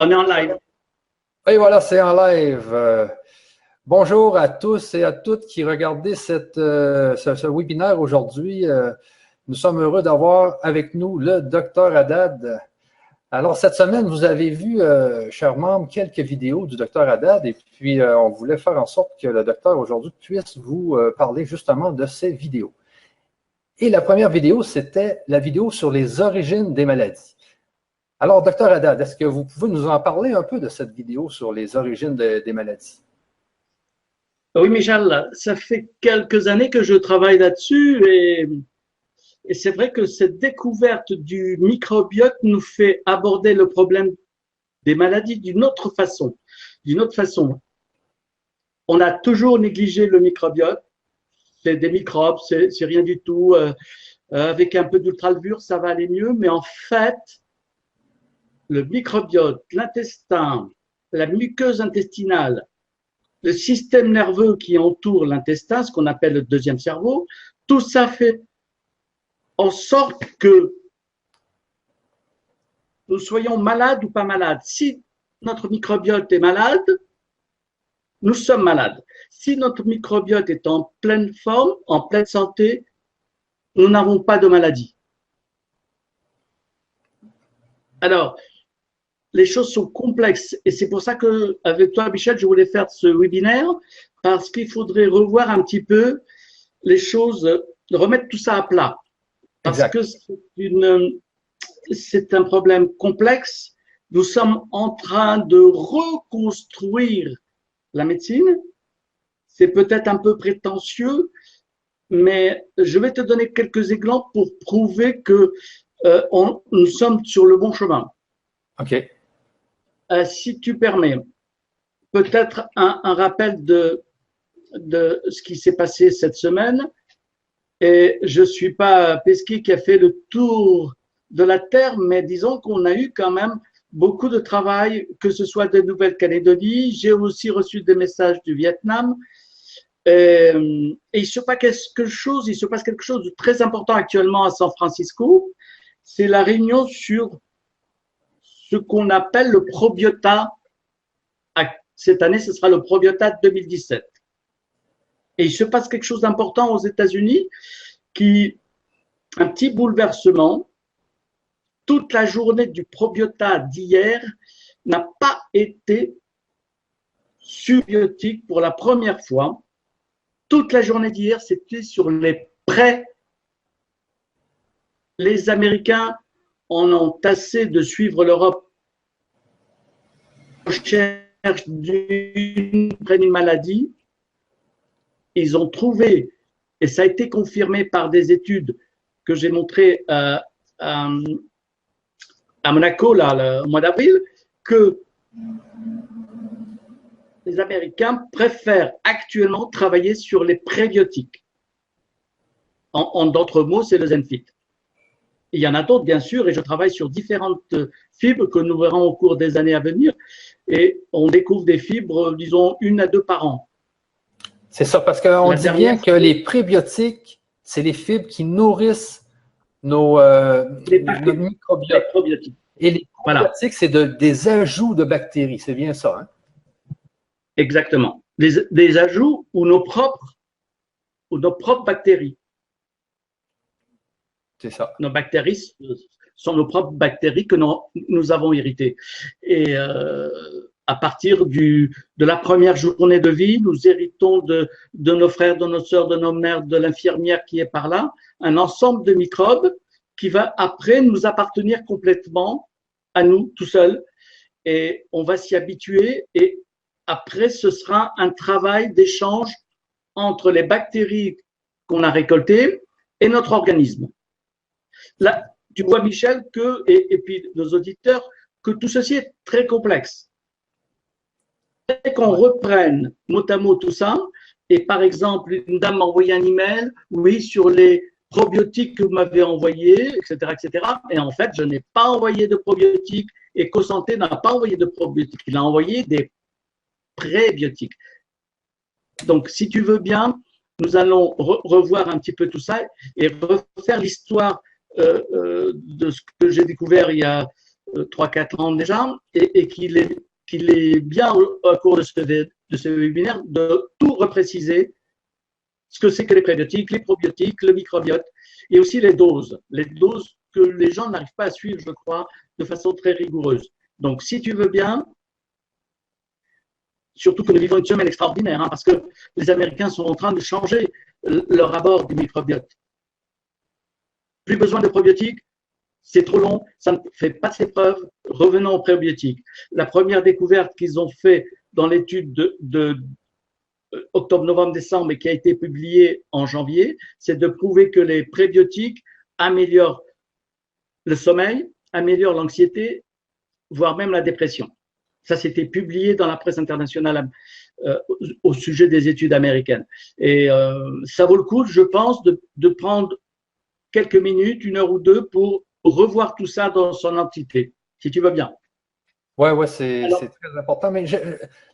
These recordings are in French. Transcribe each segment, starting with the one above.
On est en live. Et voilà, c'est en live. Bonjour à tous et à toutes qui regardez ce webinaire aujourd'hui. Nous sommes heureux d'avoir avec nous le docteur Haddad. Alors, cette semaine, vous avez vu, chers membres, quelques vidéos du docteur Haddad et puis on voulait faire en sorte que le docteur aujourd'hui puisse vous parler justement de ces vidéos. Et la première vidéo, c'était la vidéo sur les origines des maladies. Alors, docteur Haddad, est-ce que vous pouvez nous en parler un peu de cette vidéo sur les origines des maladies? Oui, Michel, ça fait quelques années que je travaille là-dessus et c'est vrai que cette découverte du microbiote nous fait aborder le problème des maladies d'une autre façon. D'une autre façon. On a toujours négligé le microbiote. C'est des microbes, c'est rien du tout. Avec un peu d'ultralevure, ça va aller mieux. Mais en fait, le microbiote, l'intestin, la muqueuse intestinale, le système nerveux qui entoure l'intestin, ce qu'on appelle le deuxième cerveau, tout ça fait en sorte que nous soyons malades ou pas malades. Si notre microbiote est malade, nous sommes malades. Si notre microbiote est en pleine forme, en pleine santé, nous n'avons pas de maladie. Alors, les choses sont complexes et c'est pour ça que, avec toi, Michel, je voulais faire ce webinaire parce qu'il faudrait revoir un petit peu les choses, remettre tout ça à plat. Parce Exact. que c'est un problème complexe. Nous sommes en train de reconstruire la médecine. C'est peut-être un peu prétentieux, mais je vais te donner quelques exemples pour prouver que nous sommes sur le bon chemin. OK. Si tu permets, peut-être un rappel de ce qui s'est passé cette semaine. Et je ne suis pas Pesquet qui a fait le tour de la Terre, mais disons qu'on a eu quand même beaucoup de travail, que ce soit de Nouvelle-Calédonie. J'ai aussi reçu des messages du Vietnam. Et il se passe quelque chose de très important actuellement à San Francisco. C'est la réunion sur ce qu'on appelle le probiota. Cette année, ce sera le probiota 2017. Et il se passe quelque chose d'important aux États-Unis, un petit bouleversement. Toute la journée du probiota d'hier n'a pas été subiotique pour la première fois. Toute la journée d'hier, c'était sur les prêts. Les Américains en ont assez de suivre l'Europe en recherche d'une maladie. Ils ont trouvé, et ça a été confirmé par des études que j'ai montrées à Monaco là, au mois d'avril, que les Américains préfèrent actuellement travailler sur les prébiotiques. En d'autres mots, c'est le Zenfit. Il y en a d'autres, bien sûr, et je travaille sur différentes fibres que nous verrons au cours des années à venir. Et on découvre des fibres, disons, 1 à 2 par an. C'est ça, parce qu'on dit bien que les prébiotiques, c'est les fibres qui nourrissent notre microbiote. Et les probiotiques, c'est des ajouts de bactéries. C'est bien ça, hein? Exactement. Des ajouts ou nos propres bactéries. C'est ça. Nos bactéries sont nos propres bactéries que nous avons héritées. Et à partir de la première journée de vie, nous héritons de nos frères, de nos sœurs, de nos mères, de l'infirmière qui est par là, un ensemble de microbes qui va après nous appartenir complètement à nous tout seuls. Et on va s'y habituer et après, ce sera un travail d'échange entre les bactéries qu'on a récoltées et notre organisme. Là, tu vois, Michel, et puis nos auditeurs, que tout ceci est très complexe. Dès qu'on reprenne mot à mot tout ça, et par exemple, une dame m'a envoyé un email, oui, sur les probiotiques que vous m'avez envoyés, etc., etc. Et en fait, je n'ai pas envoyé de probiotiques et CoSanté n'a pas envoyé de probiotiques. Il a envoyé des prébiotiques. Donc, si tu veux bien, nous allons revoir un petit peu tout ça et refaire l'histoire de ce que j'ai découvert il y a 3-4 ans déjà, et qu'il est bien au cours de ce webinaire de tout repréciser ce que c'est que les prébiotiques, les probiotiques, le microbiote, et aussi les doses que les gens n'arrivent pas à suivre, je crois, de façon très rigoureuse. Donc, si tu veux bien, surtout que nous vivons une semaine extraordinaire, parce que les Américains sont en train de changer leur rapport du microbiote. Plus besoin de probiotiques, c'est trop long, ça ne fait pas ses preuves. Revenons aux prébiotiques. La première découverte qu'ils ont fait dans l'étude de octobre, novembre, décembre et qui a été publiée en janvier, c'est de prouver que les prébiotiques améliorent le sommeil, améliorent l'anxiété, voire même la dépression. Ça, c'était publié dans la presse internationale au sujet des études américaines. Et ça vaut le coup, je pense, de prendre quelques minutes, 1 heure ou 2 pour revoir tout ça dans son entité, si tu veux bien. Oui, c'est très important. Mais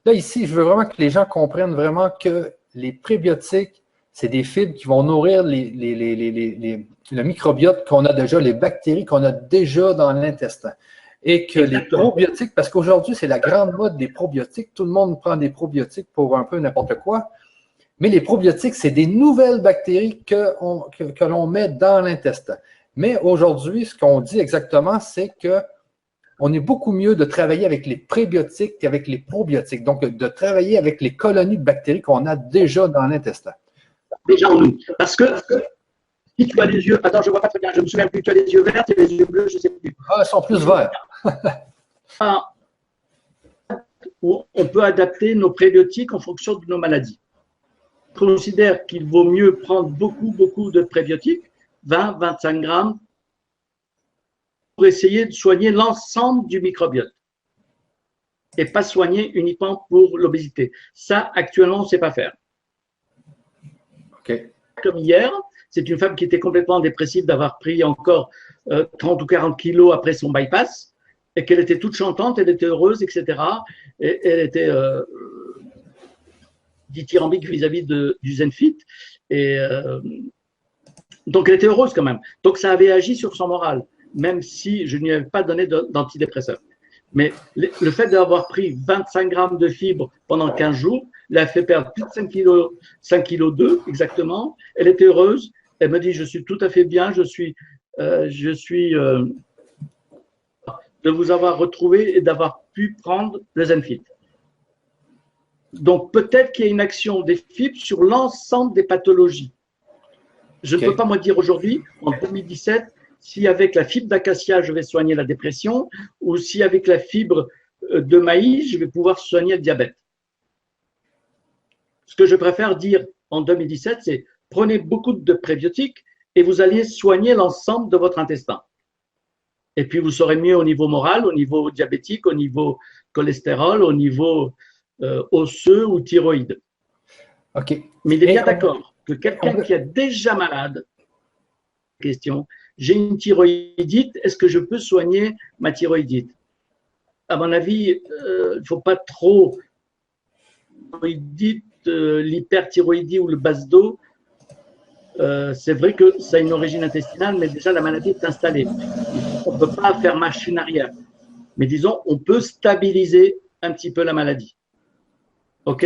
là, ici, je veux vraiment que les gens comprennent vraiment que les prébiotiques, c'est des fibres qui vont nourrir le microbiote qu'on a déjà, les bactéries qu'on a déjà dans l'intestin. Et que Exactement. Les probiotiques, parce qu'aujourd'hui, c'est la grande mode des probiotiques. Tout le monde prend des probiotiques pour un peu n'importe quoi. Mais les probiotiques, c'est des nouvelles bactéries que l'on met dans l'intestin. Mais aujourd'hui, ce qu'on dit exactement, c'est que on est beaucoup mieux de travailler avec les prébiotiques qu'avec les probiotiques. Donc, de travailler avec les colonies de bactéries qu'on a déjà dans l'intestin. Déjà en nous. Parce que si tu as les yeux, attends, je ne vois pas très bien, je ne me souviens plus, tu as les yeux verts et les yeux bleus, je ne sais plus. Ah, ils sont plus verts. On peut adapter nos prébiotiques en fonction de nos maladies. Je considère qu'il vaut mieux prendre beaucoup de prébiotiques, 20-25 grammes, pour essayer de soigner l'ensemble du microbiote et pas soigner uniquement pour l'obésité. Ça, actuellement, on ne sait pas faire. Okay. Comme hier, c'est une femme qui était complètement dépressive d'avoir pris encore 30 ou 40 kilos après son bypass et qu'elle était toute chantante, elle était heureuse, etc. Et elle était dithyrambique vis-à-vis du Zenfit. Et donc, elle était heureuse quand même. Donc, ça avait agi sur son moral, même si je ne lui avais pas donné d'antidépresseur. Mais le fait d'avoir pris 25 grammes de fibres pendant 15 jours, l'a fait perdre plus de 5 kg 2 exactement. Elle était heureuse. Elle me dit, je suis tout à fait bien, je suis de vous avoir retrouvé et d'avoir pu prendre le Zenfit. Donc, peut-être qu'il y a une action des fibres sur l'ensemble des pathologies. Je ne peux pas me dire aujourd'hui, en 2017, si avec la fibre d'acacia, je vais soigner la dépression, ou si avec la fibre de maïs, je vais pouvoir soigner le diabète. Ce que je préfère dire en 2017, c'est prenez beaucoup de prébiotiques et vous allez soigner l'ensemble de votre intestin. Et puis, vous serez mieux au niveau moral, au niveau diabétique, au niveau cholestérol, au niveau osseux ou thyroïde. Okay. Mais il est bien d'accord que quelqu'un qui est déjà malade, question, j'ai une thyroïdite, est-ce que je peux soigner ma thyroïdite? À mon avis, il ne faut pas trop l'hyperthyroïdie ou le BASDO. C'est vrai que ça a une origine intestinale, mais déjà la maladie est installée. On ne peut pas faire machine arrière. Mais disons, on peut stabiliser un petit peu la maladie. OK?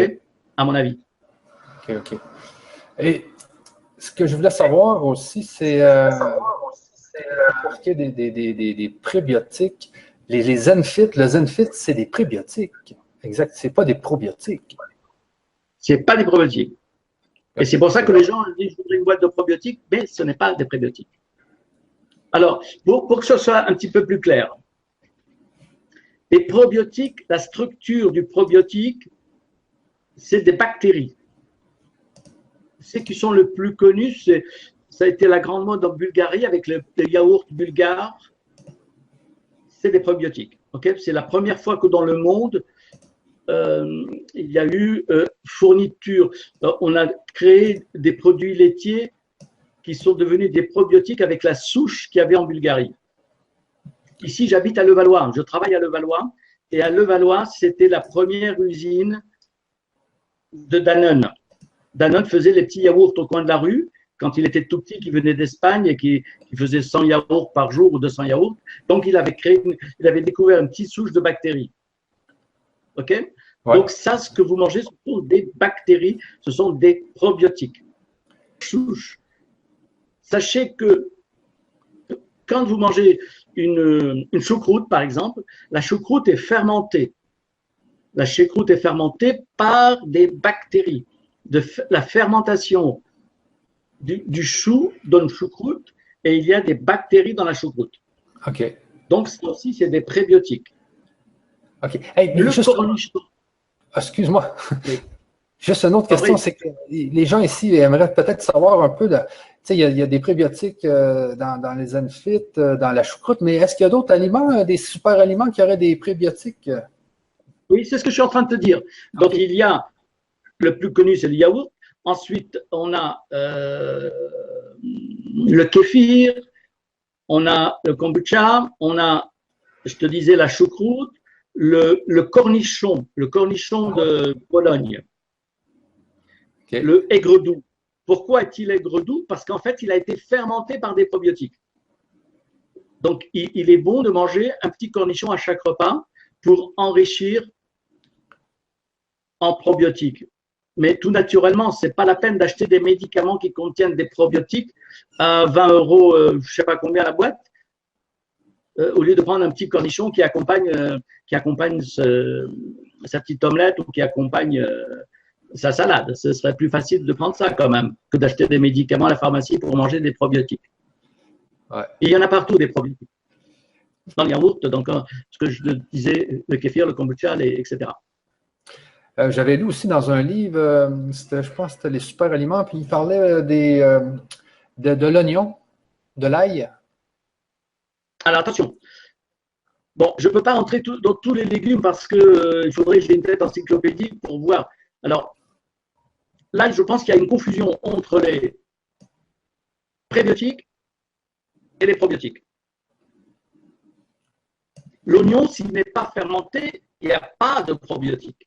À mon avis. OK. Et ce que je voulais savoir aussi, c'est pour ce qui est des prébiotiques, les Zenfit, le Zenfit, c'est des prébiotiques. Exact. Ce n'est pas des probiotiques. Ce n'est pas des probiotiques. Et c'est pour ça que les gens disent, je voudrais une boîte de probiotiques, mais ce n'est pas des prébiotiques. Alors, pour que ce soit un petit peu plus clair, les probiotiques, la structure du probiotique, c'est des bactéries. Ceux qui sont le plus connus, ça a été la grande mode en Bulgarie avec le yaourt bulgare. C'est des probiotiques. Okay, c'est la première fois que dans le monde, il y a eu fourniture. On a créé des produits laitiers qui sont devenus des probiotiques avec la souche qu'il y avait en Bulgarie. Ici, j'habite à Levallois, je travaille à Levallois, et à Levallois, c'était la première usine de Danone. Danone faisait les petits yaourts au coin de la rue, quand il était tout petit, qui venait d'Espagne et qui faisait 100 yaourts par jour ou 200 yaourts. Donc, il avait découvert une petite souche de bactéries. OK? Ouais. Donc, ça, ce que vous mangez, ce sont des bactéries, ce sont des probiotiques. Souche. Sachez que quand vous mangez une choucroute, par exemple, la choucroute est fermentée. La choucroute est fermentée par des bactéries. La fermentation du chou donne choucroute et il y a des bactéries dans la choucroute. OK. Donc, ça aussi, c'est des prébiotiques. OK. Hey, cornichon. Excuse-moi. Oui. Juste une autre question, c'est que les gens ici aimeraient peut-être savoir un peu, tu sais, il y a des prébiotiques dans les Zenfit, dans la choucroute, mais est-ce qu'il y a d'autres aliments, des super aliments qui auraient des prébiotiques? Oui, c'est ce que je suis en train de te dire. Donc, il y a, le plus connu, c'est le yaourt. Ensuite, on a le kéfir, on a le kombucha, on a, je te disais, la choucroute, le cornichon de Pologne, le aigre doux. Pourquoi est-il aigre doux? Parce qu'en fait, il a été fermenté par des probiotiques. Donc, il est bon de manger un petit cornichon à chaque repas pour enrichir en probiotiques. Mais tout naturellement, ce n'est pas la peine d'acheter des médicaments qui contiennent des probiotiques à 20 €, je ne sais pas combien la boîte, au lieu de prendre un petit cornichon qui accompagne sa petite omelette ou qui accompagne sa salade. Ce serait plus facile de prendre ça quand même que d'acheter des médicaments à la pharmacie pour manger des probiotiques. Ouais. Et il y en a partout des probiotiques. Dans le yaourt, donc, ce que je disais, le kéfir, le kombucha, etc. J'avais lu aussi dans un livre, je pense que c'était les super aliments, puis il parlait de l'oignon, de l'ail. Alors attention, bon, je ne peux pas entrer dans tous les légumes parce qu'il faudrait que j'ai une tête encyclopédique pour voir. Alors, là, je pense qu'il y a une confusion entre les prébiotiques et les probiotiques. L'oignon, s'il n'est pas fermenté, il n'y a pas de probiotiques.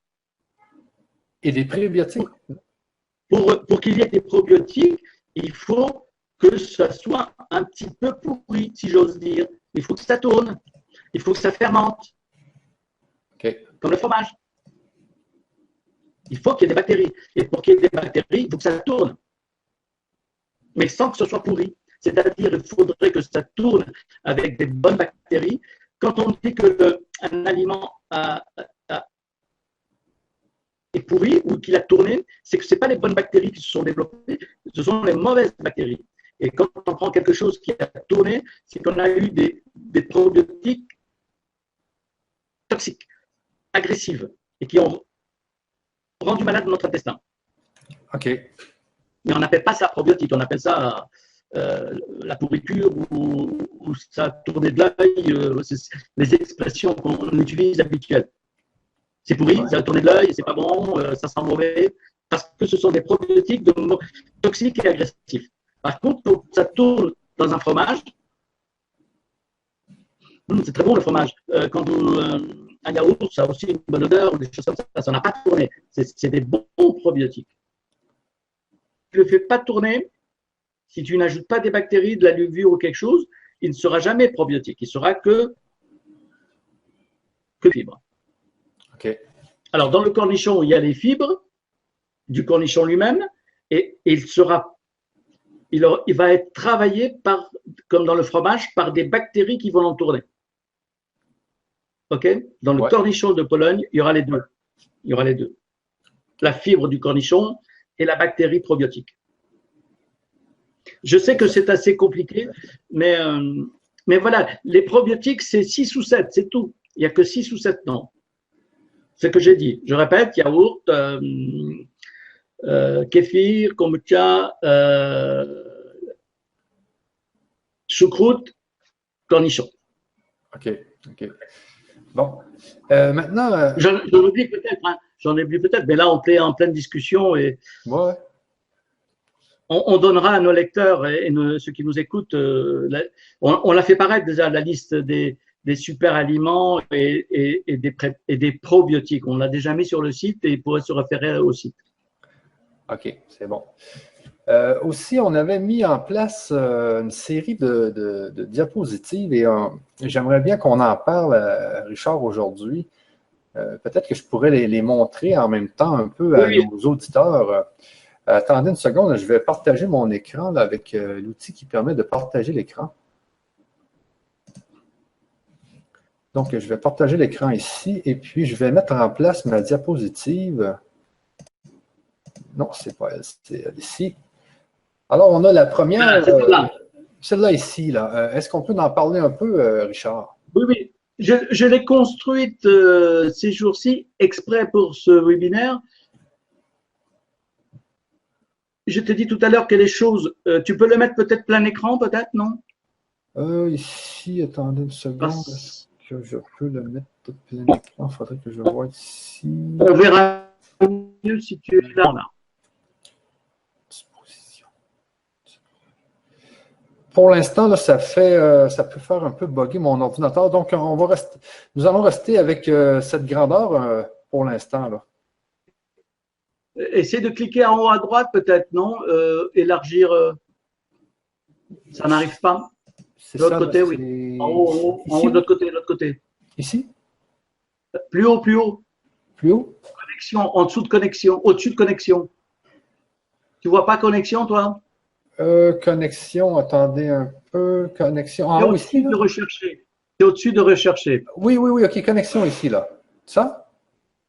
Et des prébiotiques? Pour qu'il y ait des probiotiques, il faut que ça soit un petit peu pourri, si j'ose dire. Il faut que ça tourne. Il faut que ça fermente. Okay. Comme le fromage. Il faut qu'il y ait des bactéries. Et pour qu'il y ait des bactéries, il faut que ça tourne. Mais sans que ce soit pourri. C'est-à-dire qu'il faudrait que ça tourne avec des bonnes bactéries. Quand on dit qu'un aliment est pourri ou qu'il a tourné, c'est que ce n'est pas les bonnes bactéries qui se sont développées, ce sont les mauvaises bactéries. Et quand on prend quelque chose qui a tourné, c'est qu'on a eu des probiotiques toxiques, agressives, et qui ont rendu malade notre intestin. OK. Mais on n'appelle pas ça probiotique, on appelle ça la pourriture ou ça a tourné de l'œil, c'est les expressions qu'on utilise habituelles. C'est pourri, ça a tourné de l'œil, c'est pas bon, ça sent mauvais, parce que ce sont des probiotiques toxiques et agressifs. Par contre, quand ça tourne dans un fromage, c'est très bon le fromage. Quand un yaourt, ça a aussi une bonne odeur, ou des choses comme ça n'a pas tourné. C'est des bons probiotiques. Tu ne le fais pas tourner, si tu n'ajoutes pas des bactéries, de la levure ou quelque chose, il ne sera jamais probiotique. Il sera que fibres. Okay. Alors, dans le cornichon, il y a les fibres du cornichon lui-même et il va être travaillé comme dans le fromage, par des bactéries qui vont l'entourner. OK? Dans le cornichon de Pologne, il y aura les deux. Il y aura les deux. La fibre du cornichon et la bactérie probiotique. Je sais que c'est assez compliqué, mais voilà, les probiotiques, c'est 6 ou 7, c'est tout. Il n'y a que 6 ou 7 noms. C'est ce que j'ai dit. Je répète, yaourt, kéfir, kombucha, choucroute, cornichon. OK. Bon. Maintenant. J'en oublie peut-être, mais là, on est en pleine discussion et ouais. On donnera à nos lecteurs et ceux qui nous écoutent, on l'a fait paraître déjà, la liste des super aliments et des probiotiques. On l'a déjà mis sur le site et il pourrait se référer au site. OK, c'est bon. Aussi, on avait mis en place une série de diapositives et j'aimerais bien qu'on en parle, Richard, aujourd'hui. Peut-être que je pourrais les montrer en même temps un peu Oui, à oui. nos auditeurs. Attendez une seconde, je vais partager mon écran là, avec l'outil qui permet de partager l'écran. Donc, je vais partager l'écran ici et puis je vais mettre en place ma diapositive. Non, c'est pas elle, c'est elle ici. Alors, on a la première, Voilà, c'est là. celle-là ici. Là. Est-ce qu'on peut en parler un peu, Richard? Oui, oui. Je l'ai construite ces jours-ci exprès pour ce webinaire. Je te dis tout à l'heure que les choses, tu peux le mettre peut-être plein écran, peut-être, non? Ici, attendez une seconde. Est-ce Parce- que je peux le mettre plein écran? Il faudrait que je vois ici. On verra mieux si tu es là. Disposition. Pour l'instant, là, ça peut faire un peu bugger mon ordinateur. Donc, nous allons rester avec cette grandeur pour l'instant. Là. Essaie de cliquer en haut à droite, peut-être, non? Élargir, ça n'arrive pas. C'est De l'autre ça, là, côté, oui. En haut, ici, de l'autre côté, de l'autre côté. ici, Plus haut, plus haut. plus haut. Connexion, en dessous de connexion, au-dessus de connexion. Tu vois pas connexion, toi? Connexion, attendez un peu. Connexion. C'est En haut ici, au-dessus là? de rechercher. C'est au-dessus de rechercher. Oui, oui, oui, OK, connexion ici, là. Ça?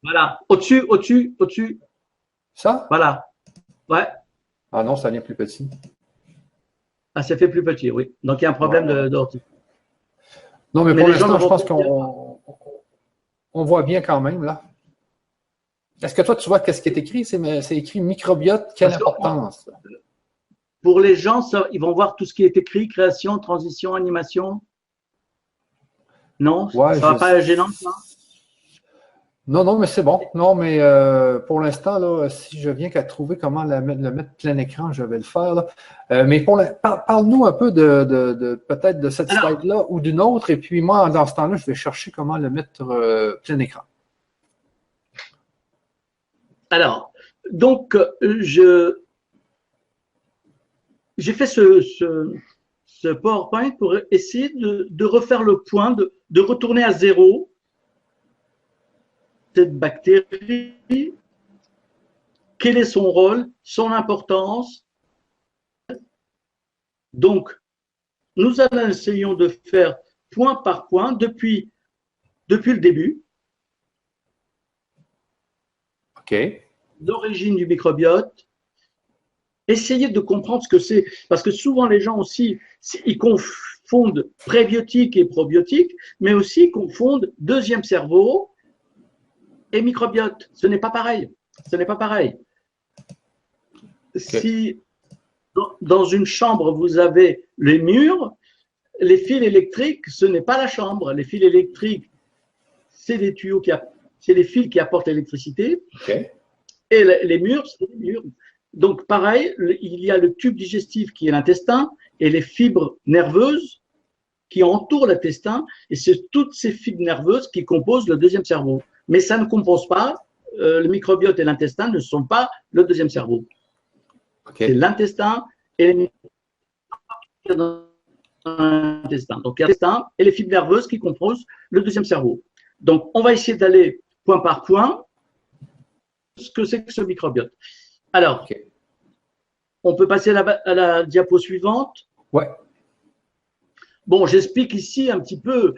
Voilà. Au-dessus, au-dessus, au-dessus. Ça? Voilà. Ouais. Ah non, ça vient plus petit. Ah, ça fait plus petit, oui. Donc, il y a un problème Ouais. d'ordi. Non, mais Mais pour les gens l'instant, ne je vont pense pas dire. qu'on voit bien quand même, là. Est-ce que toi, tu vois qu'est-ce qui est écrit? C'est écrit microbiote, quelle Parce que importance? pour les gens, ils vont voir tout ce qui est écrit, création, transition, animation. Non? Ouais, Ça ne va pas être gênant, ça? Non, non, mais c'est bon. Non, mais pour l'instant, là, si je viens qu'à trouver comment le mettre plein écran, je vais le faire. Là. Mais parle-nous un peu peut-être de cette Alors, slide-là ou d'une autre, et puis moi, dans ce temps-là, je vais chercher comment le mettre plein écran. alors, donc, j'ai fait ce PowerPoint pour essayer de refaire le point, de retourner à zéro cette bactérie, quel est son rôle, son importance. Donc, nous essayons de faire point par point depuis le début. OK. L'origine du microbiote. Essayer de comprendre ce que c'est, parce que souvent les gens aussi, ils confondent prébiotique et probiotique, mais aussi confondent deuxième cerveau et microbiote. Ce n'est pas pareil. Ce n'est pas pareil. Okay. Si dans une chambre, vous avez les murs, les fils électriques, ce n'est pas la chambre. Les fils électriques, c'est les tuyaux c'est les fils qui apportent l'électricité. Okay. Et les murs, c'est les murs. Donc, pareil, il y a le tube digestif qui est l'intestin et les fibres nerveuses qui entourent l'intestin. Et c'est toutes ces fibres nerveuses qui composent le deuxième cerveau. Mais ça ne compose pas, le microbiote et l'intestin ne sont pas le deuxième cerveau. Okay. C'est l'intestin et les l'intestin. Donc, l'intestin et les fibres nerveuses qui composent le deuxième cerveau. Donc, on va essayer d'aller point par point ce que c'est que ce microbiote. Alors, okay. On peut passer à la diapo suivante. Ouais. Bon, j'explique ici un petit peu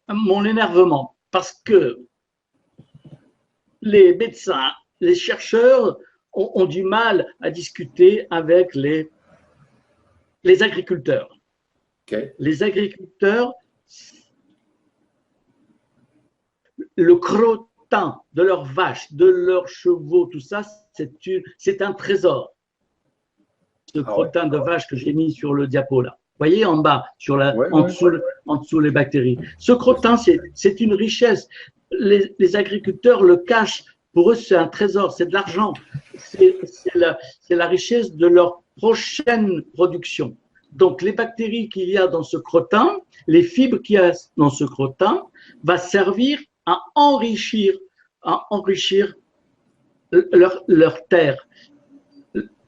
mon énervement parce que les médecins, les chercheurs ont du mal à discuter avec les agriculteurs. Okay. Les agriculteurs, le crottin de leurs vaches, de leurs chevaux, tout ça, c'est un trésor. Ce crottin de vache que j'ai mis sur le diapo là. Vous voyez en bas, en dessous les bactéries. Ce crottin, c'est une richesse. Les agriculteurs le cachent. Pour eux, c'est un trésor, c'est de l'argent. C'est la richesse de leur prochaine production. Donc, les bactéries qu'il y a dans ce crottin, les fibres qu'il y a dans ce crottin, va servir à enrichir leur terre.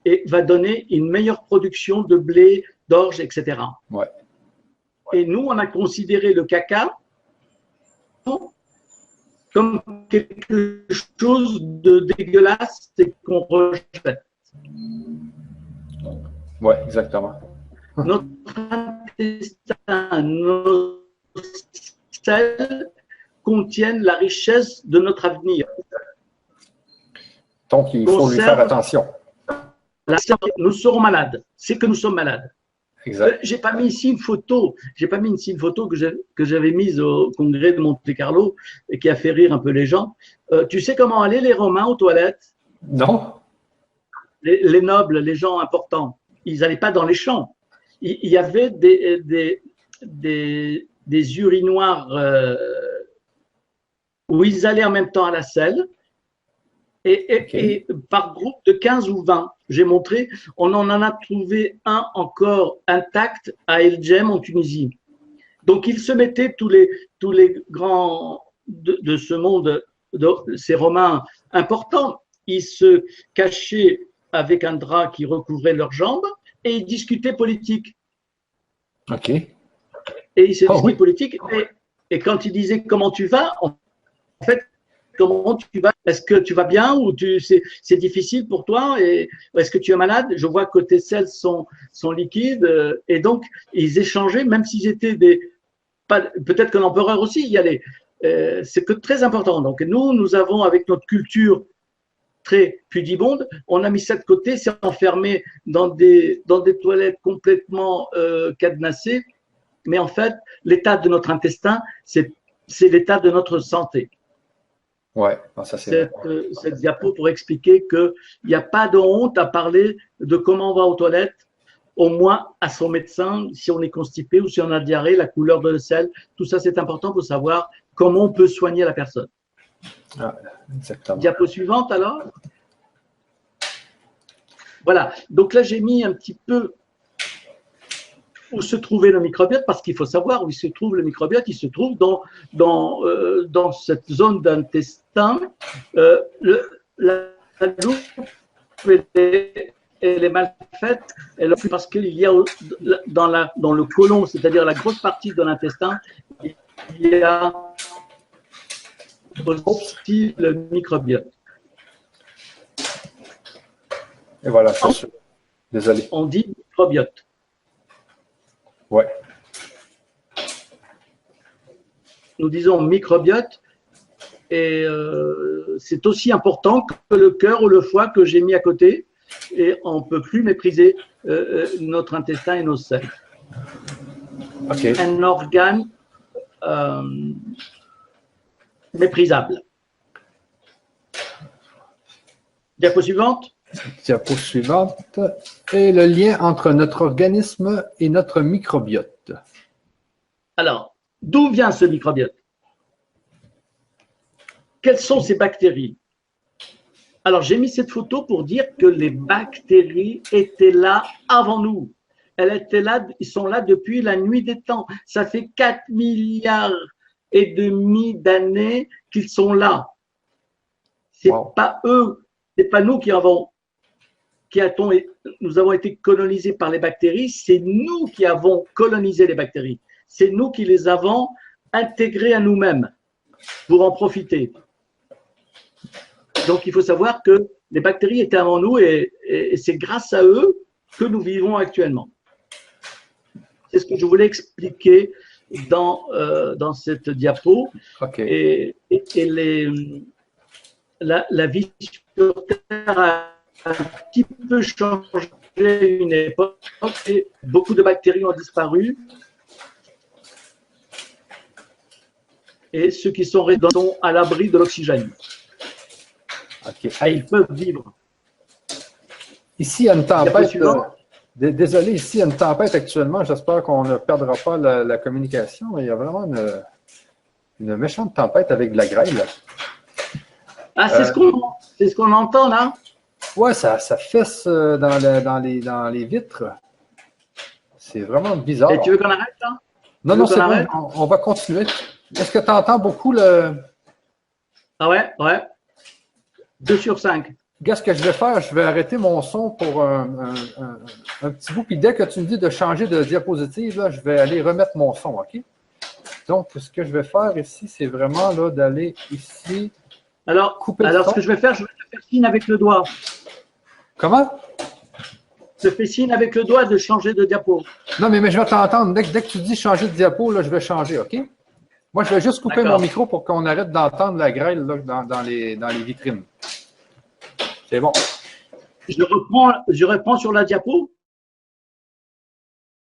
et va donner une meilleure production de blé, d'orge, etc. Ouais. Et nous, on a considéré le caca comme quelque chose de dégueulasse et qu'on rejette. Oui, exactement. Notre intestin, nos selles contiennent la richesse de notre avenir. Donc, il faut lui faire attention. Nous serons malades. C'est que nous sommes malades. Exact. J'ai pas mis ici une photo. J'ai pas mis ici une photo que j'avais mise au congrès de Monte-Carlo et qui a fait rire un peu les gens. Tu sais comment allaient les Romains aux toilettes? Non. Les nobles, les gens importants, ils n'allaient pas dans les champs. Il y avait des urinoirs où ils allaient en même temps à la selle et par groupe de 15 ou 20. J'ai montré, on en a trouvé un encore intact à El Jem en Tunisie. Donc ils se mettaient tous les grands de ce monde, ces Romains importants, ils se cachaient avec un drap qui recouvrait leurs jambes et ils discutaient politique. OK. Et ils se discutaient politique et quand ils disaient comment tu vas, en fait, comment tu vas? Est-ce que tu vas bien ou c'est difficile pour toi? Et est-ce que tu es malade? Je vois que tes selles sont liquides. Et donc, ils échangeaient, même s'ils étaient peut-être que l'empereur aussi y allait. C'est que très important. Donc, nous avons, avec notre culture très pudibonde, on a mis ça de côté, c'est enfermé dans des toilettes complètement cadenassées. Mais en fait, l'état de notre intestin, c'est l'état de notre santé. Ouais, ça c'est cette diapo pour expliquer qu'il n'y a pas de honte à parler de comment on va aux toilettes, au moins à son médecin, si on est constipé ou si on a diarrhée, la couleur de la selle, tout ça c'est important pour savoir comment on peut soigner la personne. Ah, exactement. Diapo suivante alors. Voilà, donc là j'ai mis un petit peu où se trouvait le microbiote, parce qu'il faut savoir où il se trouve le microbiote. Il se trouve dans cette zone d'intestin. La loupe, elle est mal faite, parce qu'il y a dans le côlon, c'est-à-dire la grosse partie de l'intestin, il y a aussi le microbiote. Et voilà, désolé. On dit microbiote. Ouais. Nous disons microbiote et c'est aussi important que le cœur ou le foie que j'ai mis à côté et on ne peut plus mépriser notre intestin et nos selles. Okay. Un organe méprisable. Diapo suivante. Diapo suivante. Et le lien entre notre organisme et notre microbiote. Alors, d'où vient ce microbiote? Quelles sont ces bactéries? Alors, j'ai mis cette photo pour dire que les bactéries étaient là avant nous. Elles étaient là, ils sont là depuis la nuit des temps. Ça fait 4 milliards et demi d'années qu'ils sont là. C'est pas eux, c'est pas nous nous avons été colonisés par les bactéries, c'est nous qui avons colonisé les bactéries. C'est nous qui les avons intégrées à nous-mêmes pour en profiter. Donc, il faut savoir que les bactéries étaient avant nous et c'est grâce à eux que nous vivons actuellement. C'est ce que je voulais expliquer dans cette diapo. Okay. La vie sur Terre a un petit peu changé à une époque et beaucoup de bactéries ont disparu. Et ceux qui sont à l'abri de l'oxygène. Okay. Et ils peuvent vivre. Ici, il y a une tempête. Désolé, ici, il y a une tempête actuellement. J'espère qu'on ne perdra pas la communication. Il y a vraiment une méchante tempête avec de la grêle. Ah, c'est ce qu'on entend là? Ouais, ça fesse dans les vitres. C'est vraiment bizarre. Et tu veux qu'on arrête là? Non, c'est bon. On va continuer. Est-ce que tu entends beaucoup le… Ah ouais. 2 sur 5. Qu'est-ce que je vais faire? Je vais arrêter mon son pour un petit bout. Puis dès que tu me dis de changer de diapositive, là, je vais aller remettre mon son, OK? Donc, ce que je vais faire ici, c'est vraiment là d'aller ici, couper le son. Ce que je vais faire, je vais te faire signe avec le doigt. Comment? Je te fais signe avec le doigt de changer de diapo. Non, mais je vais t'entendre. Dès que tu dis changer de diapo, là, je vais changer, OK? Moi, je vais juste couper mon micro pour qu'on arrête d'entendre la grêle là, dans les vitrines. C'est bon. Je reprends sur la diapo.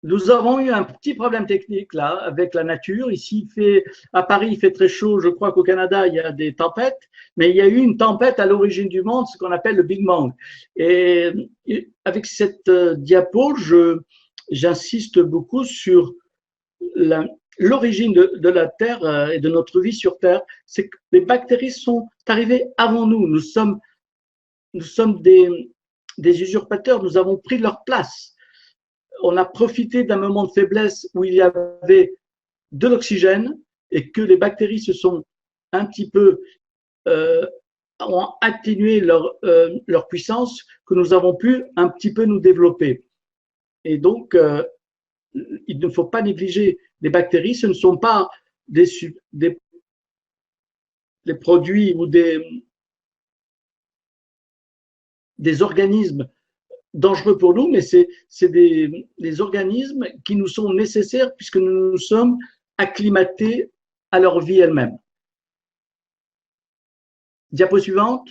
Nous avons eu un petit problème technique là avec la nature. Ici, à Paris, il fait très chaud. Je crois qu'au Canada, il y a des tempêtes, mais il y a eu une tempête à l'origine du monde, ce qu'on appelle le Big Bang. Et avec cette diapo, j'insiste beaucoup sur l'origine de la Terre et de notre vie sur Terre. C'est que les bactéries sont arrivées avant nous. Nous sommes des usurpateurs. Nous avons pris leur place. On a profité d'un moment de faiblesse où il y avait de l'oxygène et que les bactéries se sont un petit peu ont atténué leur puissance, que nous avons pu un petit peu nous développer. Et donc, il ne faut pas négliger les bactéries. Ce ne sont pas des produits ou des organismes dangereux pour nous, mais c'est des organismes qui nous sont nécessaires puisque nous nous sommes acclimatés à leur vie elle-même. Diapo suivante.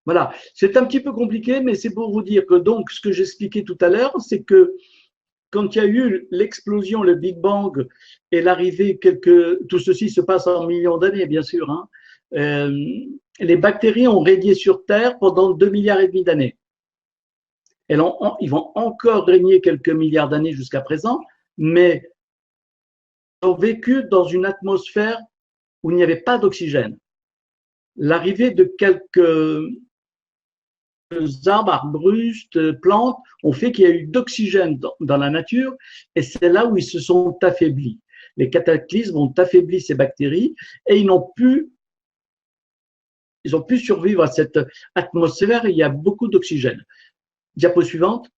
Voilà, c'est un petit peu compliqué, mais c'est pour vous dire que donc ce que j'expliquais tout à l'heure, c'est que quand il y a eu l'explosion, le Big Bang et l'arrivée, tout ceci se passe en millions d'années, bien sûr, hein, les bactéries ont régné sur Terre pendant 2,5 milliards d'années. Ils vont encore régner quelques milliards d'années jusqu'à présent, mais ils ont vécu dans une atmosphère où il n'y avait pas d'oxygène. L'arrivée de quelques arbres, arbustes, plantes ont fait qu'il y a eu d'oxygène dans la nature et c'est là où ils se sont affaiblis. Les cataclysmes ont affaibli ces bactéries et ils ont pu survivre à cette atmosphère et il y a beaucoup d'oxygène. Diapo suivante.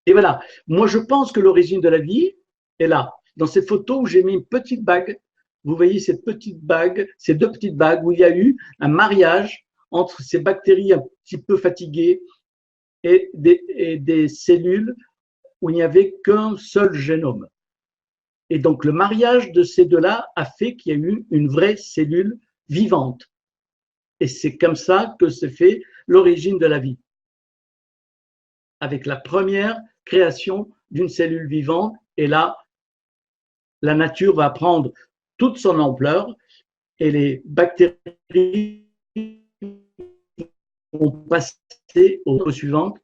Et voilà, moi je pense que l'origine de la vie est là, dans cette photo où j'ai mis une petite bague. Vous voyez cette petite bague, ces deux petites bagues où il y a eu un mariage entre ces bactéries un petit peu fatiguées et des cellules où il n'y avait qu'un seul génome. Et donc le mariage de ces deux-là a fait qu'il y a eu une vraie cellule vivante. Et c'est comme ça que se fait l'origine de la vie. Avec la première création d'une cellule vivante, et là, la nature va prendre toute son ampleur et les bactéries vont passer aux suivantes.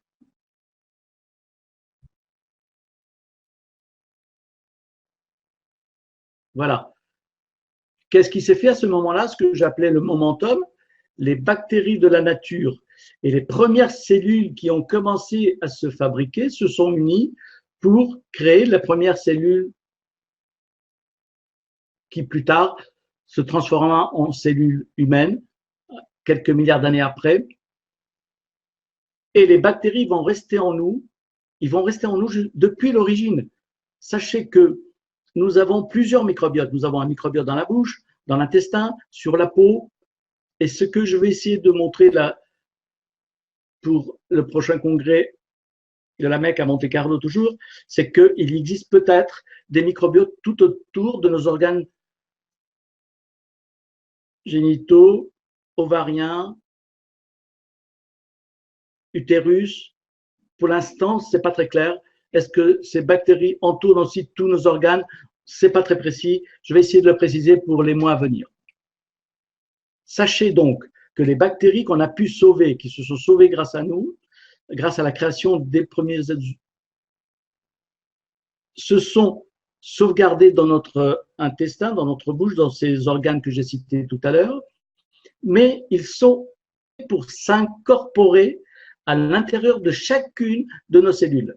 Voilà. Qu'est-ce qui s'est fait à ce moment-là? Ce que j'appelais le momentum. Les bactéries de la nature et les premières cellules qui ont commencé à se fabriquer se sont unies pour créer la première cellule qui plus tard se transforma en cellule humaine quelques milliards d'années après. Et les bactéries vont rester en nous, depuis l'origine. Sachez que nous avons plusieurs microbiotes. Nous avons un microbiote dans la bouche, dans l'intestin, sur la peau. Et ce que je vais essayer de montrer là pour le prochain congrès de la Mecque à Monte-Carlo toujours, c'est qu'il existe peut-être des microbiotes tout autour de nos organes génitaux, ovariens, utérus. Pour l'instant, c'est pas très clair. Est-ce que ces bactéries entourent aussi tous nos organes? C'est pas très précis. Je vais essayer de le préciser pour les mois à venir. Sachez donc que les bactéries qu'on a pu sauver, qui se sont sauvées grâce à nous, grâce à la création des premiers se sont sauvegardées dans notre intestin, dans notre bouche, dans ces organes que j'ai cités tout à l'heure, mais ils sont pour s'incorporer à l'intérieur de chacune de nos cellules.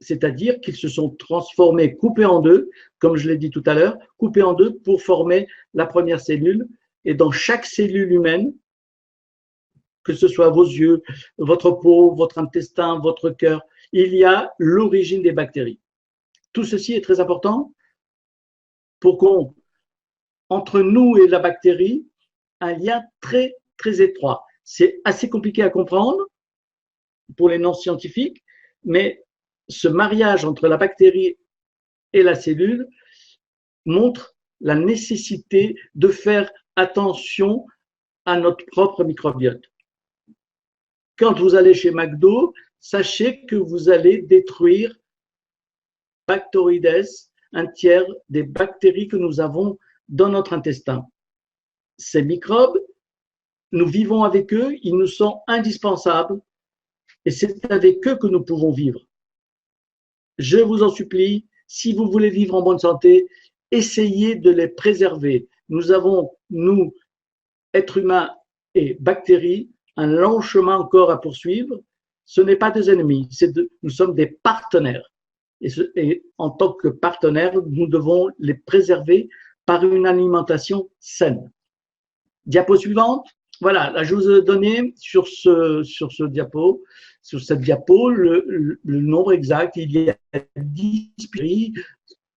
c'est-à-dire qu'ils se sont transformés, coupés en deux, comme je l'ai dit tout à l'heure, coupés en deux pour former la première cellule. Et dans chaque cellule humaine, que ce soit vos yeux, votre peau, votre intestin, votre cœur, il y a l'origine des bactéries. Tout ceci est très important pour qu'on, entre nous et la bactérie, un lien très, très étroit. C'est assez compliqué à comprendre pour les non-scientifiques, mais ce mariage entre la bactérie et la cellule montre la nécessité de faire attention à notre propre microbiote. Quand vous allez chez McDo, sachez que vous allez détruire Bacteroides, un tiers des bactéries que nous avons dans notre intestin. Ces microbes, nous vivons avec eux, ils nous sont indispensables et c'est avec eux que nous pouvons vivre. Je vous en supplie, si vous voulez vivre en bonne santé, essayez de les préserver. Nous avons, nous, êtres humains et bactéries, un long chemin encore à poursuivre. Ce n'est pas des ennemis, nous sommes des partenaires. Et en tant que partenaires, nous devons les préserver par une alimentation saine. Diapo suivante. Voilà, là je vous ai donné sur cette diapo, le nombre exact. Il y a 10 bactéries,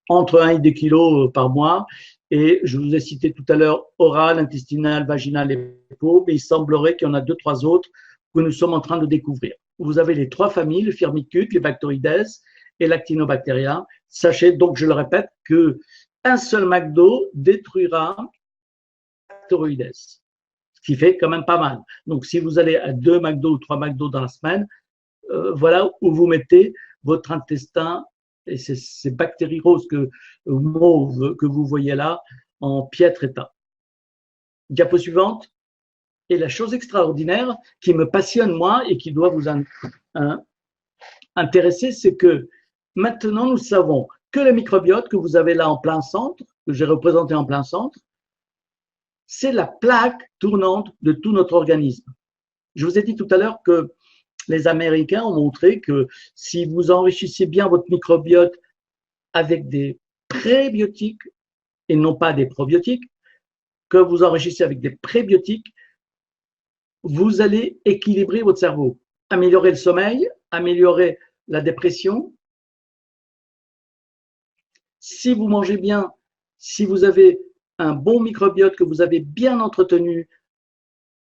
entre 1 et 2 kilos par mois. Et je vous ai cité tout à l'heure oral, intestinal, vaginal et peau, mais il semblerait qu'il y en a 2-3 autres que nous sommes en train de découvrir. Vous avez les 3 familles, le Firmicutes, les Bacteroides et l'Actinobacteria. Sachez donc, je le répète, qu'un seul McDo détruira Bacteroides, ce qui fait quand même pas mal. Donc, si vous allez à 2 McDo ou 3 McDo dans la semaine, voilà où vous mettez votre intestin et ces bactéries roses mauves que vous voyez là en piètre état. Diapo suivante. Et la chose extraordinaire qui me passionne moi et qui doit vous intéresser, c'est que maintenant nous savons que le microbiote que vous avez là en plein centre, que j'ai représenté en plein centre, c'est la plaque tournante de tout notre organisme. Je vous ai dit tout à l'heure que les Américains ont montré que si vous enrichissez bien votre microbiote avec des prébiotiques et non pas des probiotiques, que vous enrichissez avec des prébiotiques, vous allez équilibrer votre cerveau, améliorer le sommeil, améliorer la dépression. Si vous mangez bien, si vous avez un bon microbiote que vous avez bien entretenu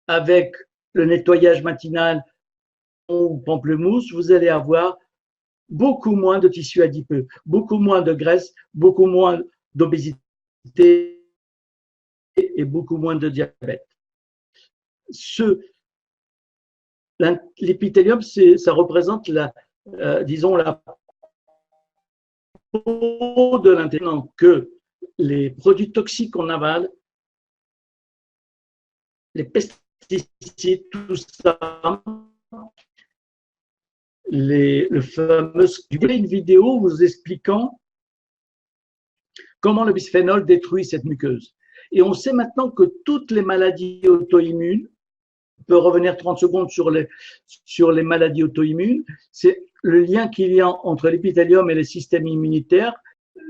avec le nettoyage matinal ou pamplemousse, vous allez avoir beaucoup moins de tissu adipeux, beaucoup moins de graisse, beaucoup moins d'obésité et beaucoup moins de diabète. L'épithélium, ça représente disons la peau de l'intestin, que les produits toxiques qu'on avale, les pesticides, tout ça, le fameux. J'ai fait une vidéo vous expliquant comment le bisphénol détruit cette muqueuse. Et on sait maintenant que toutes les maladies auto-immunes, on peut revenir 30 secondes sur les maladies auto-immunes, c'est le lien qu'il y a entre l'épithélium et le système immunitaire,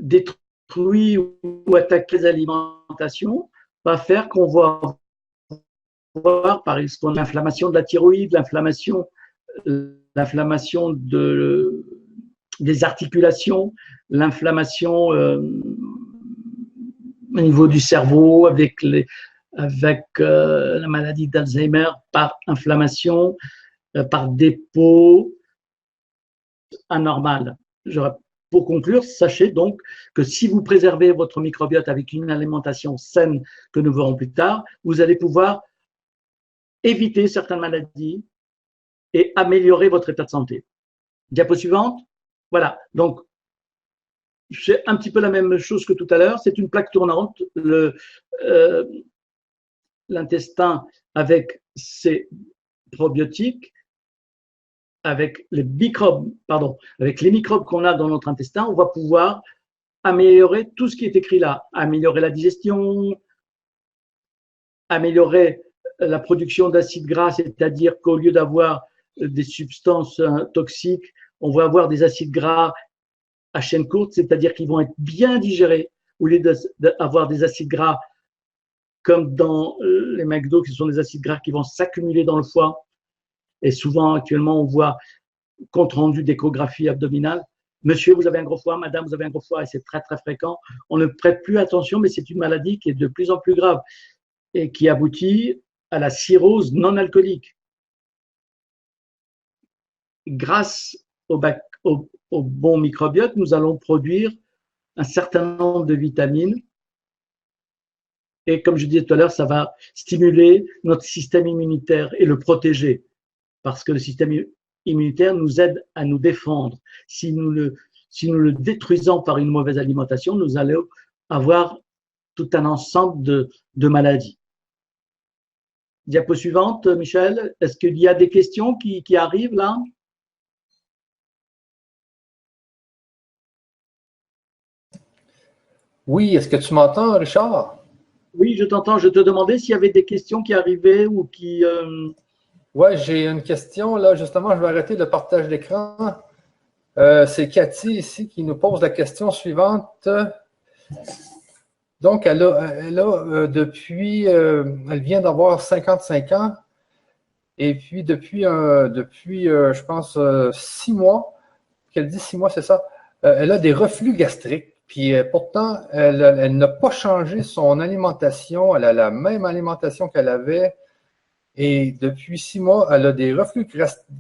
détruit ou attaquer les alimentations, va faire qu'on va voir par exemple l'inflammation de la thyroïde, l'inflammation des articulations, l'inflammation au niveau du cerveau avec la maladie d'Alzheimer par inflammation, par dépôt anormal. Pour conclure, sachez donc que si vous préservez votre microbiote avec une alimentation saine que nous verrons plus tard, vous allez pouvoir éviter certaines maladies et améliorer votre état de santé. Diapo suivante. Voilà, donc c'est un petit peu la même chose que tout à l'heure. C'est une plaque tournante. L'intestin avec ses probiotiques, avec les microbes qu'on a dans notre intestin, on va pouvoir améliorer tout ce qui est écrit là. Améliorer la digestion, améliorer la production d'acides gras, c'est-à-dire qu'au lieu d'avoir des substances toxiques, on va avoir des acides gras à chaîne courte, c'est-à-dire qu'ils vont être bien digérés, au lieu d'avoir des acides gras comme dans les McDo, qui sont des acides gras qui vont s'accumuler dans le foie. Et souvent, actuellement, on voit compte rendu d'échographie abdominale. Monsieur, vous avez un gros foie, madame, vous avez un gros foie, et c'est très, très fréquent. On ne prête plus attention, mais c'est une maladie qui est de plus en plus grave et qui aboutit à la cirrhose non alcoolique. Grâce au bon microbiote, nous allons produire un certain nombre de vitamines. Et comme je disais tout à l'heure, ça va stimuler notre système immunitaire et le protéger. Parce que le système immunitaire nous aide à nous défendre. Si nous le détruisons par une mauvaise alimentation, nous allons avoir tout un ensemble de maladies. Diapo suivante, Michel. Est-ce qu'il y a des questions qui arrivent là? Oui, est-ce que tu m'entends, Richard? Oui, je t'entends. Je te demandais s'il y avait des questions qui arrivaient ou qui… Oui, j'ai une question. Là, justement, je vais arrêter le partage d'écran. C'est Cathy ici qui nous pose la question suivante. Donc, elle vient d'avoir 55 ans. Et puis, depuis je pense, 6 mois, qu'elle dit 6 mois, c'est ça, elle a des reflux gastriques. Puis pourtant, elle n'a pas changé son alimentation. Elle a la même alimentation qu'elle avait. Et depuis 6 mois, elle a des reflux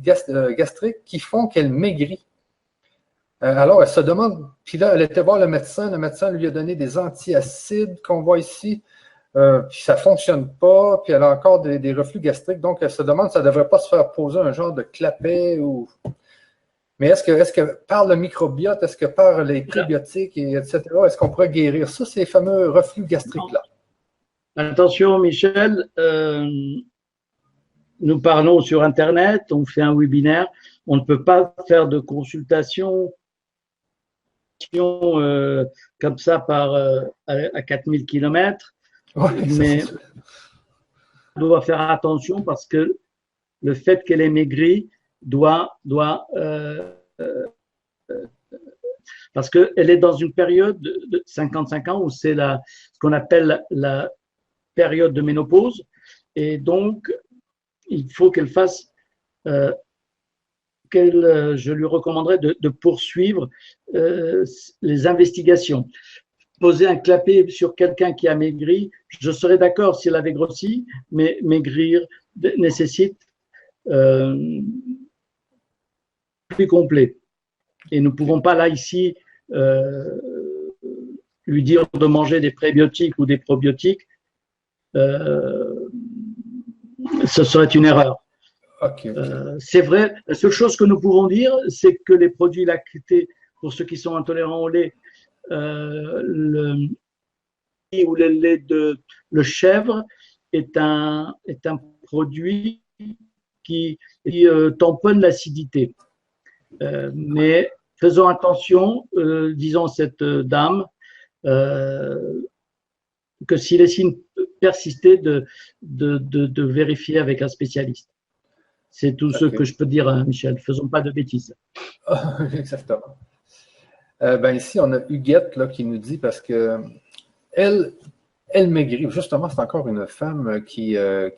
gastriques qui font qu'elle maigrit. Alors, elle se demande, puis là, elle était voir le médecin lui a donné des antiacides qu'on voit ici, puis ça ne fonctionne pas, puis elle a encore des reflux gastriques, donc elle se demande si ça ne devrait pas se faire poser un genre de clapet ou… Mais est-ce que par le microbiote, est-ce que par les prébiotiques, etc., est-ce qu'on pourrait guérir ça, ces fameux reflux gastriques-là? Attention, Michel, nous parlons sur Internet, on fait un webinaire, on ne peut pas faire de consultation comme ça à 4000 km, mais on doit faire attention parce que le fait qu'elle ait maigri parce qu'elle est dans une période de 55 ans où c'est ce qu'on appelle la période de ménopause, et donc il faut qu'elle fasse je lui recommanderais de poursuivre les investigations. Poser un clapet sur quelqu'un qui a maigri, je serais d'accord s'il avait grossi, mais maigrir nécessite plus complet. Et nous ne pouvons pas là, ici, lui dire de manger des prébiotiques ou des probiotiques. Ce serait une erreur. Okay. C'est vrai, la seule chose que nous pouvons dire, c'est que les produits lactés, pour ceux qui sont intolérants au lait, le lait le chèvre est un produit qui tamponne l'acidité. Mais faisons attention, disons cette dame, que si les signes persistaient, de vérifier avec un spécialiste. C'est tout ce que je peux dire, hein, Michel. Faisons pas de bêtises. Exactement. Ici, on a Huguette là, qui nous dit, parce que elle maigrit. Justement, c'est encore une femme qui est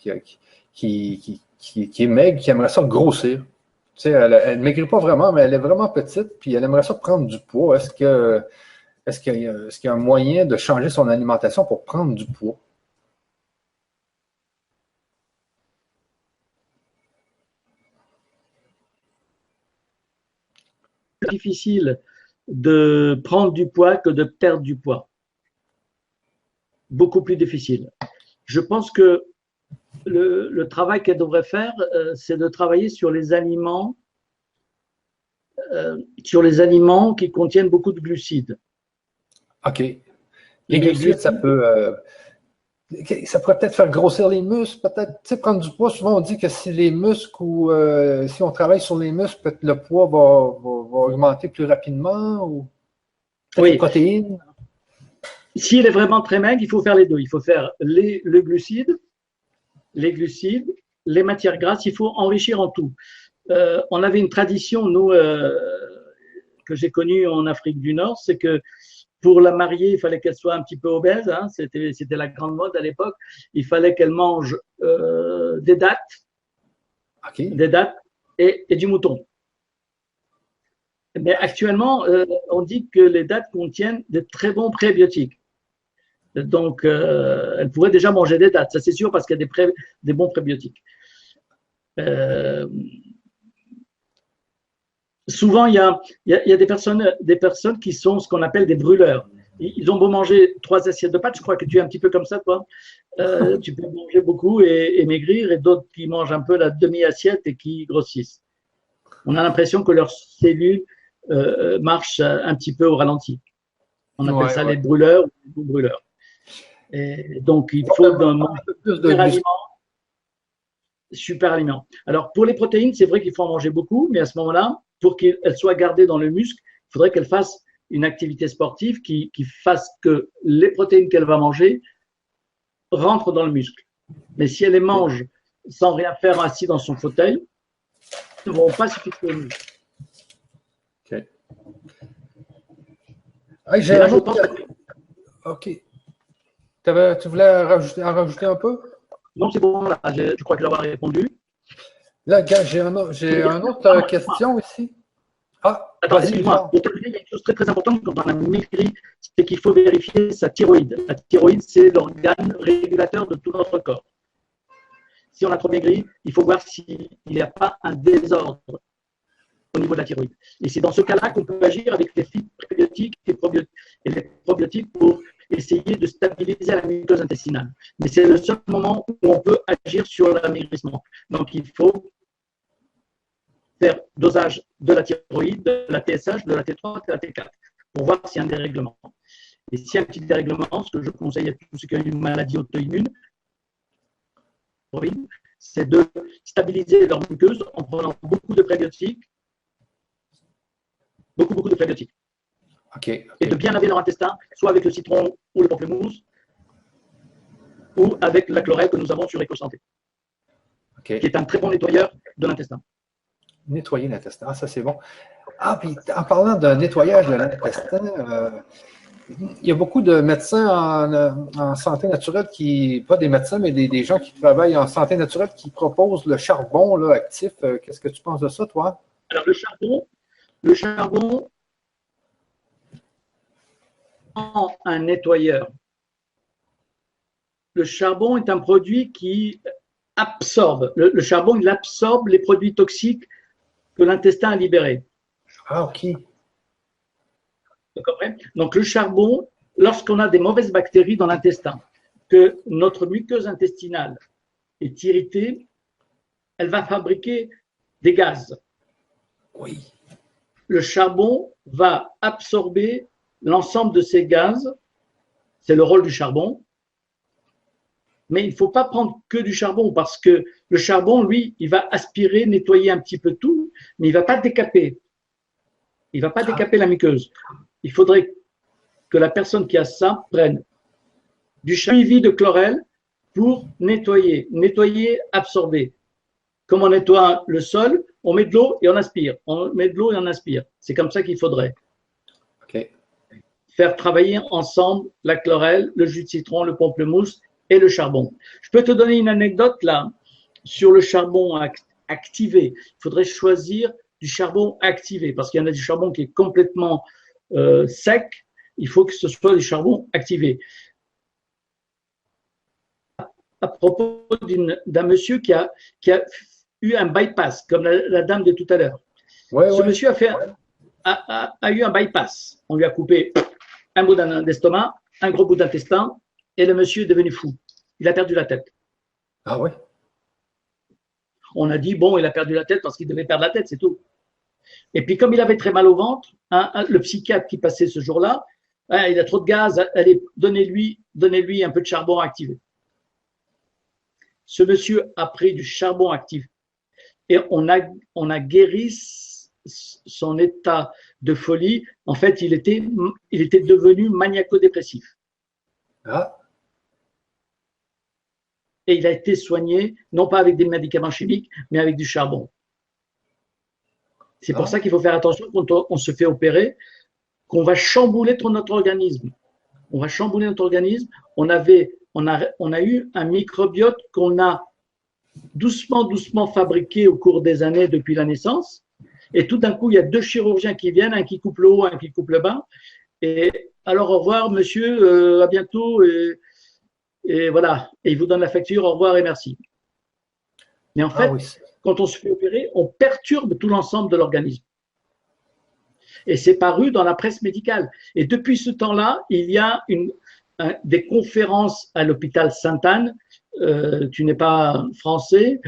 maigre, qui aimerait ça grossir. Tu sais, elle ne maigrit pas vraiment, mais elle est vraiment petite, puis elle aimerait ça prendre du poids. Est-ce qu'il y a un moyen de changer son alimentation pour prendre du poids? Difficile de prendre du poids que de perdre du poids. Beaucoup plus difficile. Je pense que le travail qu'elle devrait faire, c'est de travailler sur les aliments qui contiennent beaucoup de glucides. OK. Les glucides, ça pourrait peut-être faire grossir les muscles, peut-être, tu sais, prendre du poids. Souvent, on dit que si les muscles ou si on travaille sur les muscles, peut-être le poids va augmenter plus rapidement, ou peut-être les protéines. S'il est vraiment très maigre, il faut faire les deux. Il faut faire les glucides, les matières grasses. Il faut enrichir en tout. on avait une tradition, nous, que j'ai connue en Afrique du Nord, c'est que pour la mariée, il fallait qu'elle soit un petit peu obèse, hein, c'était la grande mode à l'époque. Il fallait qu'elle mange des dattes et du mouton. Mais actuellement, on dit que les dattes contiennent de très bons prébiotiques. Donc, elle pourrait déjà manger des dattes, ça c'est sûr, parce qu'il y a des bons prébiotiques. Souvent, il y a des personnes qui sont ce qu'on appelle des brûleurs. Ils ont beau manger 3 assiettes de pâtes, je crois que tu es un petit peu comme ça, toi. Tu peux manger beaucoup et maigrir, et d'autres qui mangent un peu la demi-assiette et qui grossissent. On a l'impression que leurs cellules marchent un petit peu au ralenti. On appelle ça les brûleurs ou les brûleurs. Et donc, il faut manger super aliment. Alors, pour les protéines, c'est vrai qu'il faut en manger beaucoup, mais à ce moment-là, pour qu'elles soient gardées dans le muscle, il faudrait qu'elle fasse une activité sportive qui fasse que les protéines qu'elle va manger rentrent dans le muscle. Mais si elle les mange sans rien faire assis dans son fauteuil, elles ne vont pas se fixer au muscle. OK. OK. Tu voulais en rajouter un peu? Non, c'est bon, là, je crois que j'aurais répondu. Là, gars, j'ai une autre question ici. Ah, attends, excuse-moi. Pour terminer, il y a une chose très très importante quand on a maigri, c'est qu'il faut vérifier sa thyroïde. La thyroïde, c'est l'organe régulateur de tout notre corps. Si on a trop maigri, il faut voir s'il n'y a pas un désordre au niveau de la thyroïde. Et c'est dans ce cas-là qu'on peut agir avec les fibres prébiotiques et les probiotiques pour essayer de stabiliser la muqueuse intestinale. Mais c'est le seul moment où on peut agir sur l'amaigrissement. Donc, il faut faire dosage de la thyroïde, de la TSH, de la T3, de la T4, pour voir s'il y a un dérèglement. Et s'il y a un petit dérèglement, ce que je conseille à tous ceux qui ont une maladie auto-immune, c'est de stabiliser leur muqueuse en prenant beaucoup de prébiotiques, beaucoup de prébiotiques. Okay. Et de bien laver leur intestin, soit avec le citron ou le pamplemousse, ou avec la chlorelle que nous avons sur EcoSanté, qui est un très bon nettoyeur de l'intestin. Nettoyer l'intestin, ça c'est bon. Ah, puis en parlant de nettoyage de l'intestin, il y a beaucoup de médecins en santé naturelle pas des médecins, mais des gens qui travaillent en santé naturelle qui proposent le charbon là, actif. Qu'est-ce que tu penses de ça, toi? Alors, le charbon un nettoyeur. Le charbon est un produit qui absorbe. Le charbon, il absorbe les produits toxiques que l'intestin a libérés. Ah, ok. Donc, le charbon, lorsqu'on a des mauvaises bactéries dans l'intestin, que notre muqueuse intestinale est irritée, elle va fabriquer des gaz. Oui. Le charbon va absorber l'ensemble de ces gaz. C'est le rôle du charbon. Mais il ne faut pas prendre que du charbon parce que le charbon, lui, il va aspirer, nettoyer un petit peu tout, mais il ne va pas décaper. Il ne va pas décaper la muqueuse. Il faudrait que la personne qui a ça prenne du suivi de chlorelle pour nettoyer, absorber. Comme on nettoie le sol, on met de l'eau et on aspire. On met de l'eau et on aspire. C'est comme ça qu'il faudrait. Okay. Faire travailler ensemble la chlorelle, le jus de citron, le pamplemousse et le charbon. Je peux te donner une anecdote là sur le charbon activé. Il faudrait choisir du charbon activé parce qu'il y en a du charbon qui est complètement sec. Il faut que ce soit du charbon activé. À propos d'un monsieur qui a eu un bypass, comme la dame de tout à l'heure. Ce monsieur a eu un bypass. On lui a coupé un bout d'estomac, un gros bout d'intestin, et le monsieur est devenu fou. Il a perdu la tête. Ah ouais? On a dit, bon, il a perdu la tête parce qu'il devait perdre la tête, c'est tout. Et puis, comme il avait très mal au ventre, le psychiatre qui passait ce jour-là, il a trop de gaz, allez, donnez-lui un peu de charbon activé. Ce monsieur a pris du charbon actif et on a guéri son état de folie. En fait, il était devenu maniaco-dépressif. Ah. Et il a été soigné, non pas avec des médicaments chimiques, mais avec du charbon. C'est pour ça qu'il faut faire attention quand on se fait opérer, qu'on va chambouler notre organisme. On va chambouler notre organisme. On a eu un microbiote qu'on a doucement fabriqué au cours des années depuis la naissance. Et tout d'un coup, il y a deux chirurgiens qui viennent, un qui coupe le haut, un qui coupe le bas. Et alors, au revoir, monsieur, à bientôt. Et voilà. Et il vous donne la facture, au revoir et merci. Mais en fait, quand on se fait opérer, on perturbe tout l'ensemble de l'organisme. Et c'est paru dans la presse médicale. Et depuis ce temps-là, il y a des conférences à l'hôpital Sainte-Anne. Tu n'es pas français.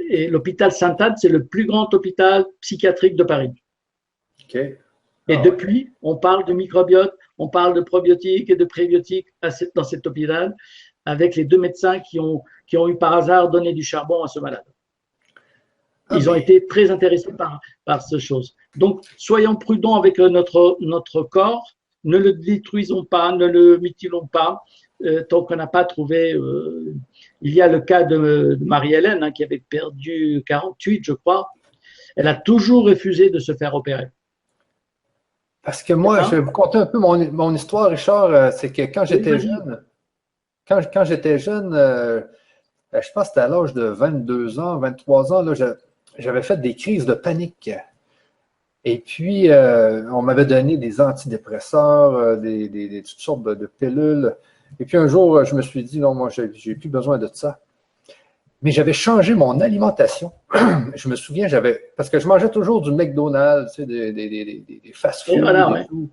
Et l'hôpital Sainte-Anne, c'est le plus grand hôpital psychiatrique de Paris. Okay. Et depuis, on parle de microbiote, on parle de probiotiques et de prébiotiques dans cet hôpital, avec les deux médecins qui ont eu par hasard donné du charbon à ce malade. Ils ont été très intéressés par ces choses. Donc, soyons prudents avec notre corps, ne le détruisons pas, ne le mutilons pas, tant qu'on n'a pas trouvé. Il y a le cas de Marie-Hélène, hein, qui avait perdu 48, je crois. Elle a toujours refusé de se faire opérer. Parce que moi, je vais vous conter un peu mon histoire, Richard. C'est que quand j'étais jeune, quand j'étais jeune, je pense que c'était à l'âge de 22 ans, 23 ans, là, j'avais fait des crises de panique. Et puis, on m'avait donné des antidépresseurs, toutes sortes de pilules. Et puis un jour, je me suis dit, non, moi, j'ai plus besoin de ça. Mais j'avais changé mon alimentation. Je me souviens, parce que je mangeais toujours du McDonald's, tu sais, des fast-food et tout.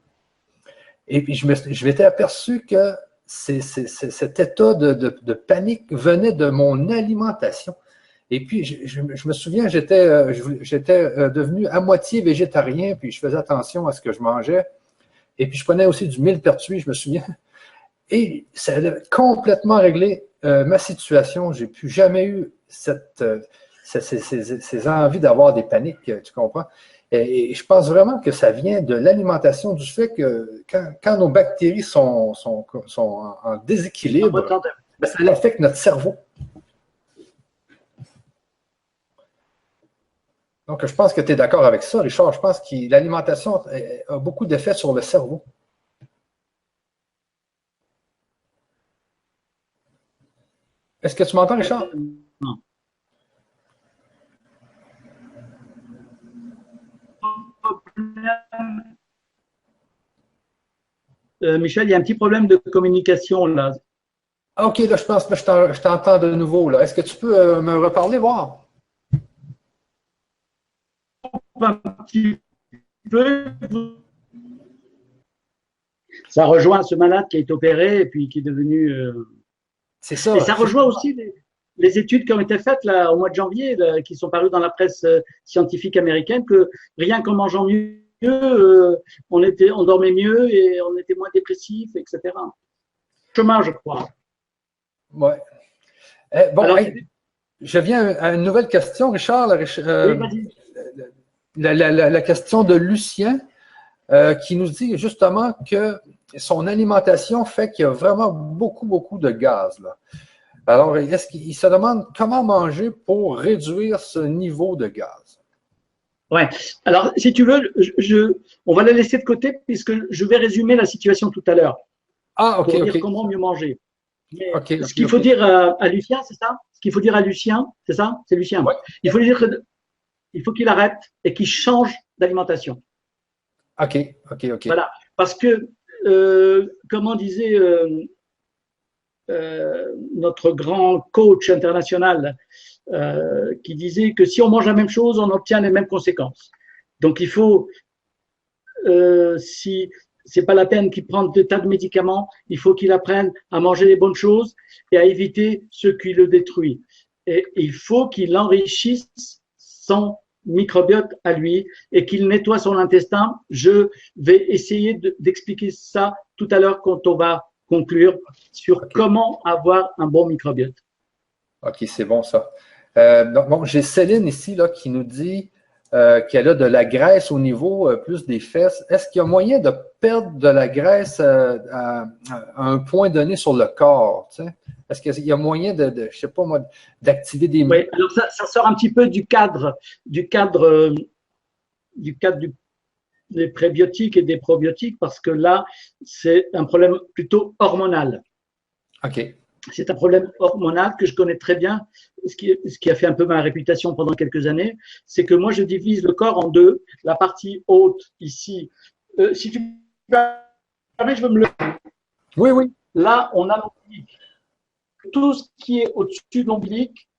Et puis, je m'étais aperçu que cet état de panique venait de mon alimentation. Et puis, je me souviens, j'étais devenu à moitié végétarien, puis je faisais attention à ce que je mangeais. Et puis, je prenais aussi du millepertuis, je me souviens. Et ça a complètement réglé ma situation. J'ai plus jamais eu ces envies d'avoir des paniques, tu comprends? Et je pense vraiment que ça vient de l'alimentation, du fait que quand nos bactéries sont en déséquilibre, ben, ça affecte notre cerveau. Donc, je pense que tu es d'accord avec ça, Richard. Je pense que l'alimentation a beaucoup d'effets sur le cerveau. Est-ce que tu m'entends, Richard? Non. Michel, il y a un petit problème de communication là. Ah, OK, là, je pense que je t'entends de nouveau. Est-ce que tu peux me reparler, voir? Un petit peu. Ça rejoint ce malade qui a été opéré et puis qui est devenu. C'est ça. Et ça rejoint aussi les études qui ont été faites là, au mois de janvier, là, qui sont parues dans la presse scientifique américaine, que rien qu'en mangeant mieux, on dormait mieux et on était moins dépressif, etc. Chemin, je crois. Oui. Bon, alors, je viens à une nouvelle question, Richard. Oui, la question de Lucien, qui nous dit justement que son alimentation fait qu'il y a vraiment beaucoup de gaz, là. Alors, il se demande comment manger pour réduire ce niveau de gaz. Oui. Alors, si tu veux, on va la laisser de côté puisque je vais résumer la situation tout à l'heure. Ah, OK, pour dire comment mieux manger. Ce qu'il faut dire à Lucien, c'est ça? Ce qu'il faut dire à Lucien, c'est ça? C'est Lucien. Ouais. Il faut lui dire qu'il faut qu'il arrête et qu'il change d'alimentation. OK. Voilà. Parce que, comme disait notre grand coach international, qui disait que si on mange la même chose, on obtient les mêmes conséquences. Donc, il faut, si c'est pas la peine qu'il prenne des tas de médicaments, il faut qu'il apprenne à manger les bonnes choses et à éviter ce qui le détruit. Et il faut qu'il enrichisse son microbiote à lui et qu'il nettoie son intestin. Je vais essayer d'expliquer ça tout à l'heure quand on va conclure sur comment avoir un bon microbiote. OK, c'est bon ça. Donc, bon, j'ai Céline ici là, qui nous dit qu'elle a de la graisse au niveau plus des fesses. Est-ce qu'il y a moyen de perdre de la graisse à un point donné sur le corps? Tu sais? Est-ce qu'il y a moyen je sais pas moi, d'activer des muscles? Oui, alors ça sort un petit peu du cadre du cadre des prébiotiques et des probiotiques parce que là, c'est un problème plutôt hormonal. OK. C'est un problème hormonal que je connais très bien, ce qui a fait un peu ma réputation pendant quelques années, c'est que moi, je divise le corps en deux. La partie haute, ici, si tu permets, je veux me lever. Oui, oui. Là, on a l'ombilic. Tout ce qui est au-dessus de l'ombilic,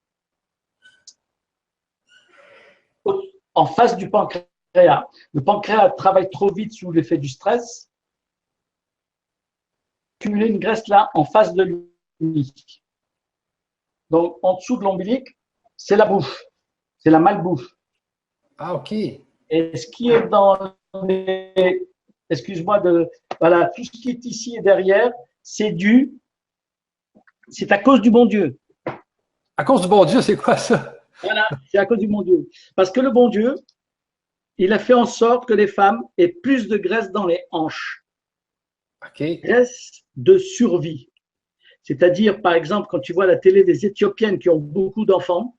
en face du pancréas. Le pancréas travaille trop vite sous l'effet du stress. Cumuler une graisse là, en face de lui. Donc, en dessous de l'ombilic, c'est la bouffe. C'est la malbouffe. Ah, OK. Et ce qui est dans les… Excuse-moi voilà, tout ce qui est ici et derrière, c'est à cause du bon Dieu. À cause du bon Dieu, c'est quoi ça? Voilà, c'est à cause du bon Dieu. Parce que le bon Dieu, il a fait en sorte que les femmes aient plus de graisse dans les hanches. OK. Graisse de survie. C'est-à-dire, par exemple, quand tu vois la télé des Éthiopiennes qui ont beaucoup d'enfants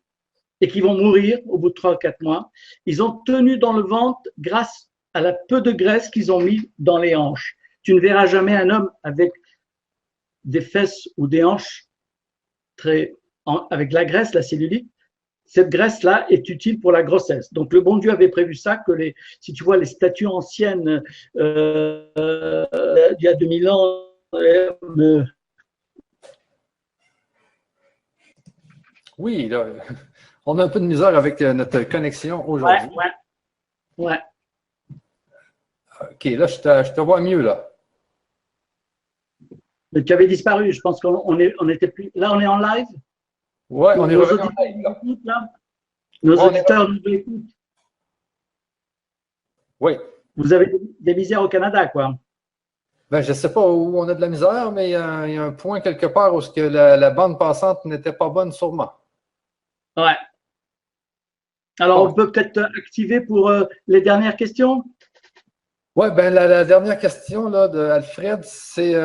et qui vont mourir au bout de 3 ou 4 mois, ils ont tenu dans le ventre grâce à la peu de graisse qu'ils ont mis dans les hanches. Tu ne verras jamais un homme avec des fesses ou des hanches avec de la graisse, la cellulite. Cette graisse-là est utile pour la grossesse. Donc, le bon Dieu avait prévu ça, que si tu vois les statues anciennes il y a 2000 ans, Oui, là, on a un peu de misère avec notre connexion aujourd'hui. Ouais. OK, là, je te vois mieux, là. Mais tu avais disparu. Je pense qu'on était plus. Là, on est en live. Oui, on est Nos revenu en auditeurs live, nous écoutent, là. Nos auditeurs nous écoutent. Oui. Vous avez des misères au Canada, quoi. Ben, je ne sais pas où on a de la misère, mais il y a un point quelque part où la bande passante n'était pas bonne, sûrement. Ouais. Alors, Bon. on peut peut-être activer pour les dernières questions. Oui, ben la dernière question là, d'Alfred, c'est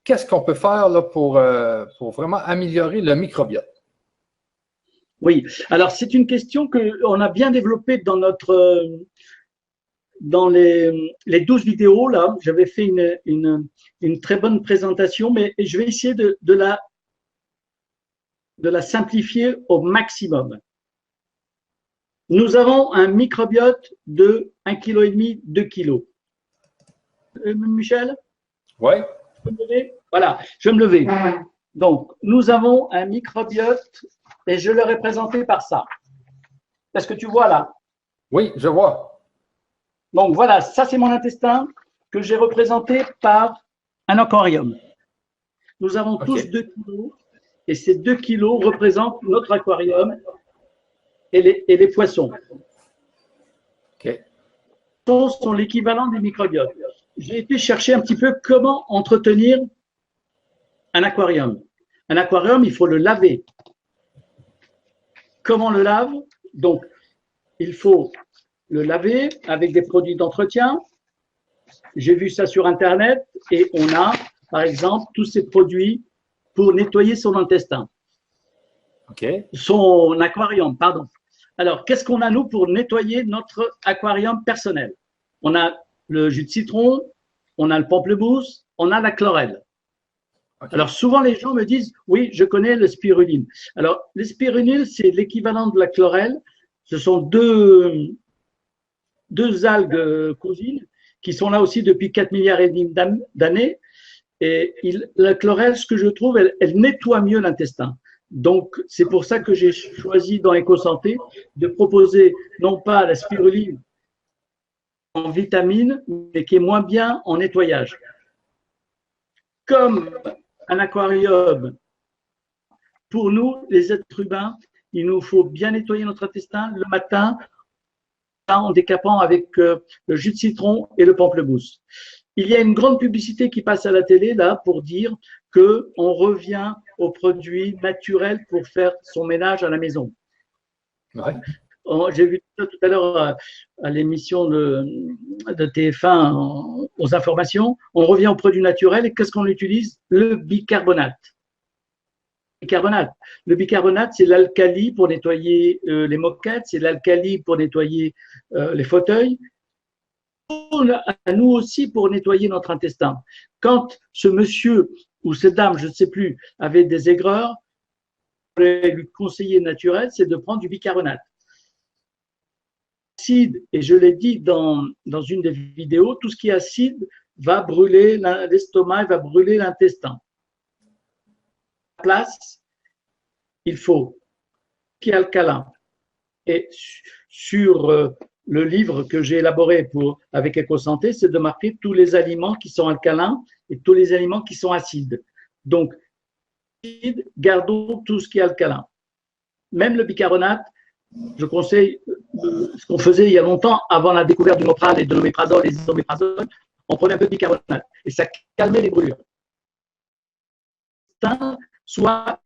qu'est-ce qu'on peut faire là, pour vraiment améliorer le microbiote? Oui. Alors, c'est une question qu'on a bien développée dans les 12 vidéos. Là, j'avais fait une très bonne présentation, mais je vais essayer de la simplifier au maximum. Nous avons un microbiote de 1,5 kg, 2 kg. Michel? Oui. Je peux me lever? Voilà, je vais me lever. Donc, nous avons un microbiote et je le représenté par ça. Est-ce que tu vois là? Oui, je vois. Donc, voilà, ça c'est mon intestin que j'ai représenté par un aquarium. Nous avons tous 2 kilos et ces 2 kilos représentent notre aquarium et les poissons. OK. Sont l'équivalent des microbiotes. J'ai été chercher un petit peu comment entretenir un aquarium. Un aquarium, il faut le laver. Comment on le lave? Donc, il faut le laver avec des produits d'entretien. J'ai vu ça sur Internet et on a, par exemple, tous ces produits pour nettoyer son intestin. OK. Son aquarium, pardon. Alors, qu'est-ce qu'on a, nous, pour nettoyer notre aquarium personnel? On a le jus de citron, on a le pamplemousse, on a la chlorelle. Okay. Alors, souvent, les gens me disent, oui, je connais le spiruline. Alors, le spiruline, c'est l'équivalent de la chlorelle. Ce sont deux algues cousines qui sont là aussi depuis 4 milliards et demi d'années. Et la chlorelle, ce que je trouve, elle nettoie mieux l'intestin. Donc, c'est pour ça que j'ai choisi dans EcoSanté de proposer non pas la spiruline en vitamines, mais qui est moins bien en nettoyage. Comme un aquarium, pour nous, les êtres humains, il nous faut bien nettoyer notre intestin le matin en décapant avec le jus de citron et le pamplemousse. Il y a une grande publicité qui passe à la télé là pour dire qu'on revient aux produits naturels pour faire son ménage à la maison. Ouais. J'ai vu ça tout à l'heure à l'émission de TF1 aux informations. On revient aux produits naturels et qu'est-ce qu'on utilise? Le bicarbonate. bicarbonate. Le bicarbonate, c'est l'alcali pour nettoyer les moquettes, c'est l'alcali pour nettoyer les fauteuils, à nous aussi pour nettoyer notre intestin. Quand ce monsieur ou cette dame, je ne sais plus, avait des aigreurs, lui conseiller naturel, c'est de prendre du bicarbonate. Acide, et je l'ai dit dans une des vidéos, tout ce qui est acide va brûler l'estomac, va brûler l'intestin. À la place, il faut qui est alcalin. Et sur le livre que j'ai élaboré avec EcoSanté, c'est de marquer tous les aliments qui sont alcalins et tous les aliments qui sont acides. Donc, gardons tout ce qui est alcalin. Même le bicarbonate, je conseille ce qu'on faisait il y a longtemps, avant la découverte du Mopral et de l'oméprazole et des oméprazoles, on prenait un peu de bicarbonate et ça calmait les brûlures. Soit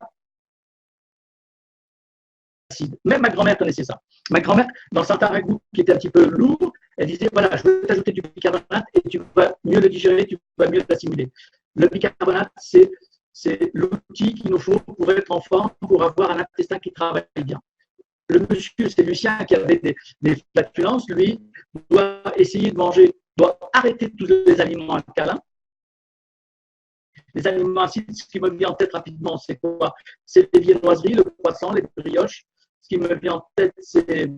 acide. Même ma grand-mère connaissait ça. Ma grand-mère, dans certains ragoûts qui étaient un petit peu lourds, elle disait voilà, je vais t'ajouter du bicarbonate et tu vas mieux le digérer, tu vas mieux l'assimiler. Le bicarbonate, c'est l'outil qu'il nous faut pour être en forme, pour avoir un intestin qui travaille bien. Le monsieur, c'est Lucien qui avait des flatulences, lui, doit essayer de manger, doit arrêter tous les aliments alcalins. Les aliments acides, ce qui me vient en tête rapidement, c'est quoi? C'est les viennoiseries, le croissant, les brioches. Ce qui me vient en tête, c'est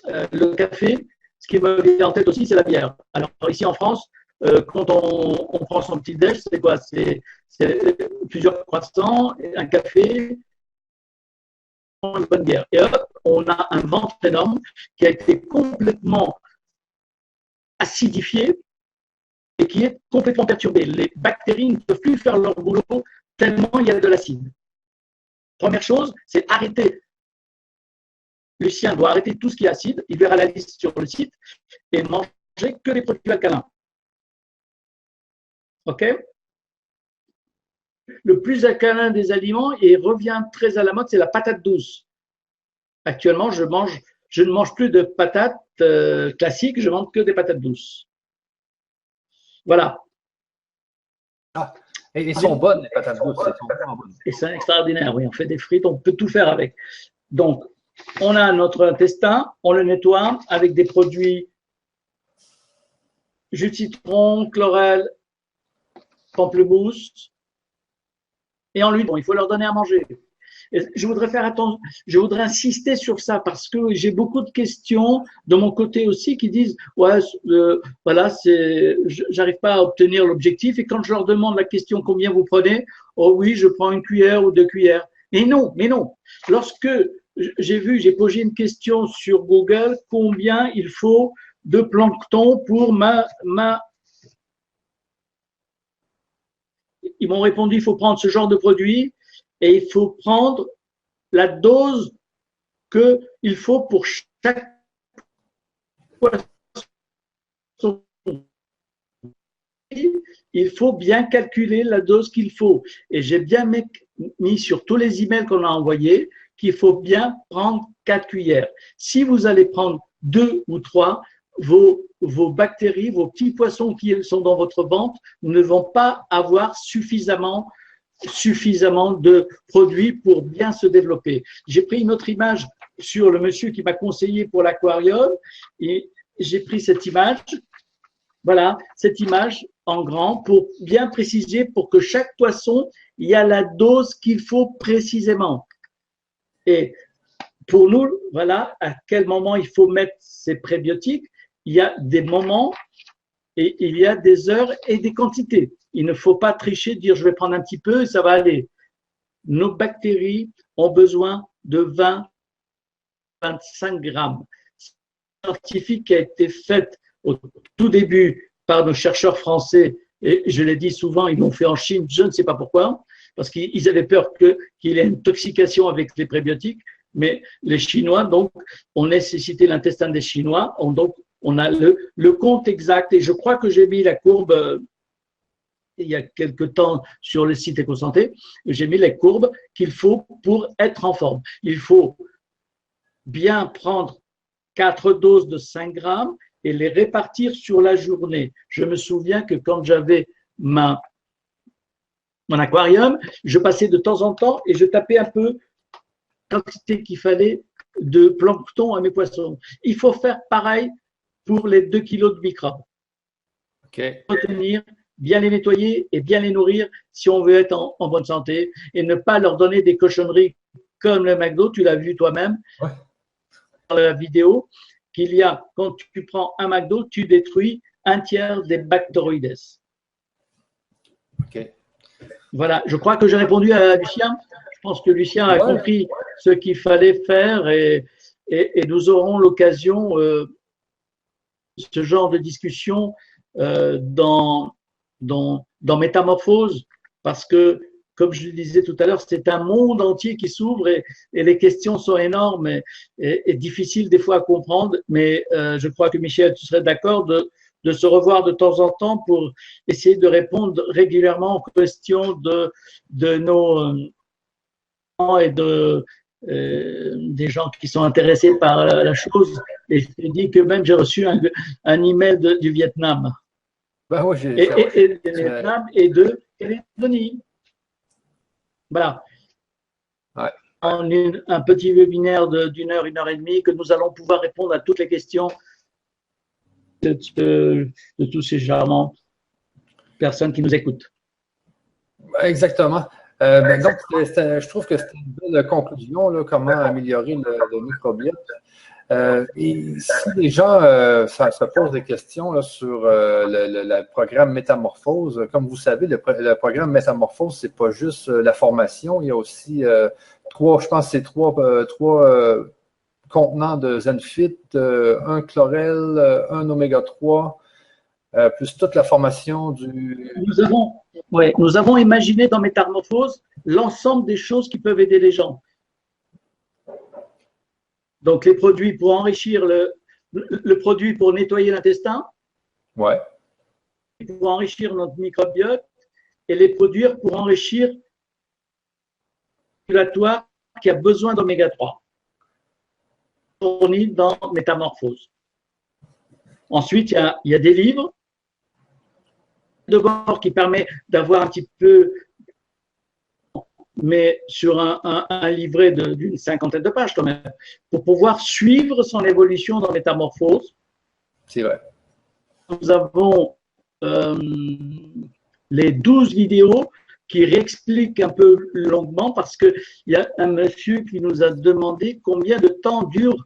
le café. Ce qui me vient en tête aussi, c'est la bière. Alors ici en France, quand on prend son petit déj, c'est quoi? C'est plusieurs croissants, un café, une bonne bière. Et hop, on a un ventre énorme qui a été complètement acidifié et qui est complètement perturbé. Les bactéries ne peuvent plus faire leur boulot tellement il y a de l'acide. Première chose, c'est arrêter. Lucien doit arrêter tout ce qui est acide. Il verra la liste sur le site et manger que des produits alcalins. OK? Le plus alcalin des aliments, et revient très à la mode, c'est la patate douce. Actuellement, je ne mange plus de patates classiques, je mange que des patates douces. Voilà. Ah, et elles sont bonnes, les patates douces. Et c'est extraordinaire, oui, on fait des frites, on peut tout faire avec. Donc, on a notre intestin, on le nettoie avec des produits jus de citron, chlorelle, pamplemousse, et en lui, bon, il faut leur donner à manger. Et je voudrais faire attention, je voudrais insister sur ça parce que j'ai beaucoup de questions de mon côté aussi qui disent ouais, voilà, j'arrive pas à obtenir l'objectif et quand je leur demande la question combien vous prenez, oh oui, je prends une cuillère ou 2 cuillères. Mais non. Lorsque j'ai posé une question sur Google, combien il faut de plancton pour ils m'ont répondu, il faut prendre ce genre de produit et il faut prendre la dose qu'il faut pour chaque poisson. Il faut bien calculer la dose qu'il faut. Et j'ai bien mis sur tous les emails qu'on a envoyés qu'il faut bien prendre 4 cuillères. Si vous allez prendre 2 ou 3, vos bactéries, vos petits poissons qui sont dans votre ventre ne vont pas avoir suffisamment de produits pour bien se développer. J'ai pris une autre image sur le monsieur qui m'a conseillé pour l'aquarium et j'ai pris cette image. Voilà, cette image en grand pour bien préciser pour que chaque poisson, il y a la dose qu'il faut précisément. Et pour nous, voilà, à quel moment il faut mettre ces prébiotiques. Il y a des moments et il y a des heures et des quantités. Il ne faut pas tricher, dire je vais prendre un petit peu et ça va aller. Nos bactéries ont besoin de 20-25 grammes. C'est une scientifique qui a été faite au tout début par nos chercheurs français, et je l'ai dit souvent, ils l'ont fait en Chine, je ne sais pas pourquoi, parce qu'ils avaient peur qu'il y ait une intoxication avec les prébiotiques, mais les Chinois, donc, ont nécessité l'intestin des Chinois, donc on a le compte exact, et je crois que j'ai mis la courbe il y a quelque temps sur le site EcoSanté, j'ai mis les courbes qu'il faut pour être en forme. Il faut bien prendre 4 doses de 5 grammes et les répartir sur la journée. Je me souviens que quand j'avais ma mon aquarium, je passais de temps en temps et je tapais un peu la quantité qu'il fallait de plancton à mes poissons. Il faut faire pareil pour les 2 kilos de microbes. Retenir, bien les nettoyer et bien les nourrir si on veut être en bonne santé et ne pas leur donner des cochonneries comme le McDo, tu l'as vu toi-même dans la vidéo, qu'il y a, quand tu prends un McDo, tu détruis un tiers des bactéroïdes. OK. Voilà, je crois que j'ai répondu à Lucien. Je pense que Lucien a compris ce qu'il fallait faire et nous aurons l'occasion, ce genre de discussion dans Métamorphose, parce que, comme je le disais tout à l'heure, c'est un monde entier qui s'ouvre et les questions sont énormes et difficiles des fois à comprendre, mais je crois que Michel, tu serais d'accord de se revoir de temps en temps pour essayer de répondre régulièrement aux questions de nos et des gens qui sont intéressés par la chose. Et je te dis que même j'ai reçu un email du Vietnam. Ben oui, et du Vietnam et de Calédonie. Voilà. Ouais. En un petit webinaire d'une heure, 1h30, que nous allons pouvoir répondre à toutes les questions de tous ces charmants personnes qui nous écoutent. Exactement. Donc, je trouve que c'est une belle conclusion, là, comment améliorer le microbiote. Et si les gens se posent des questions là, sur le programme Métamorphose, comme vous savez, le programme Métamorphose, c'est pas juste la formation, il y a aussi trois contenants de Zenfit, un chlorelle, un oméga 3, plus toute la formation du… Nous avons imaginé dans Métamorphose l'ensemble des choses qui peuvent aider les gens. Donc, les produits pour enrichir le produit pour nettoyer l'intestin, ouais. Pour enrichir notre microbiote, et les produire pour enrichir circulatoire qui a besoin d'oméga 3, fournis dans Métamorphose. Ensuite, il y a des livres de bord qui permet d'avoir un petit peu, mais sur un livret d'une 50aine de pages quand même, pour pouvoir suivre son évolution dans Métamorphose. C'est vrai. Nous avons les 12 vidéos qui réexpliquent un peu longuement, parce qu'il y a un monsieur qui nous a demandé combien de temps durent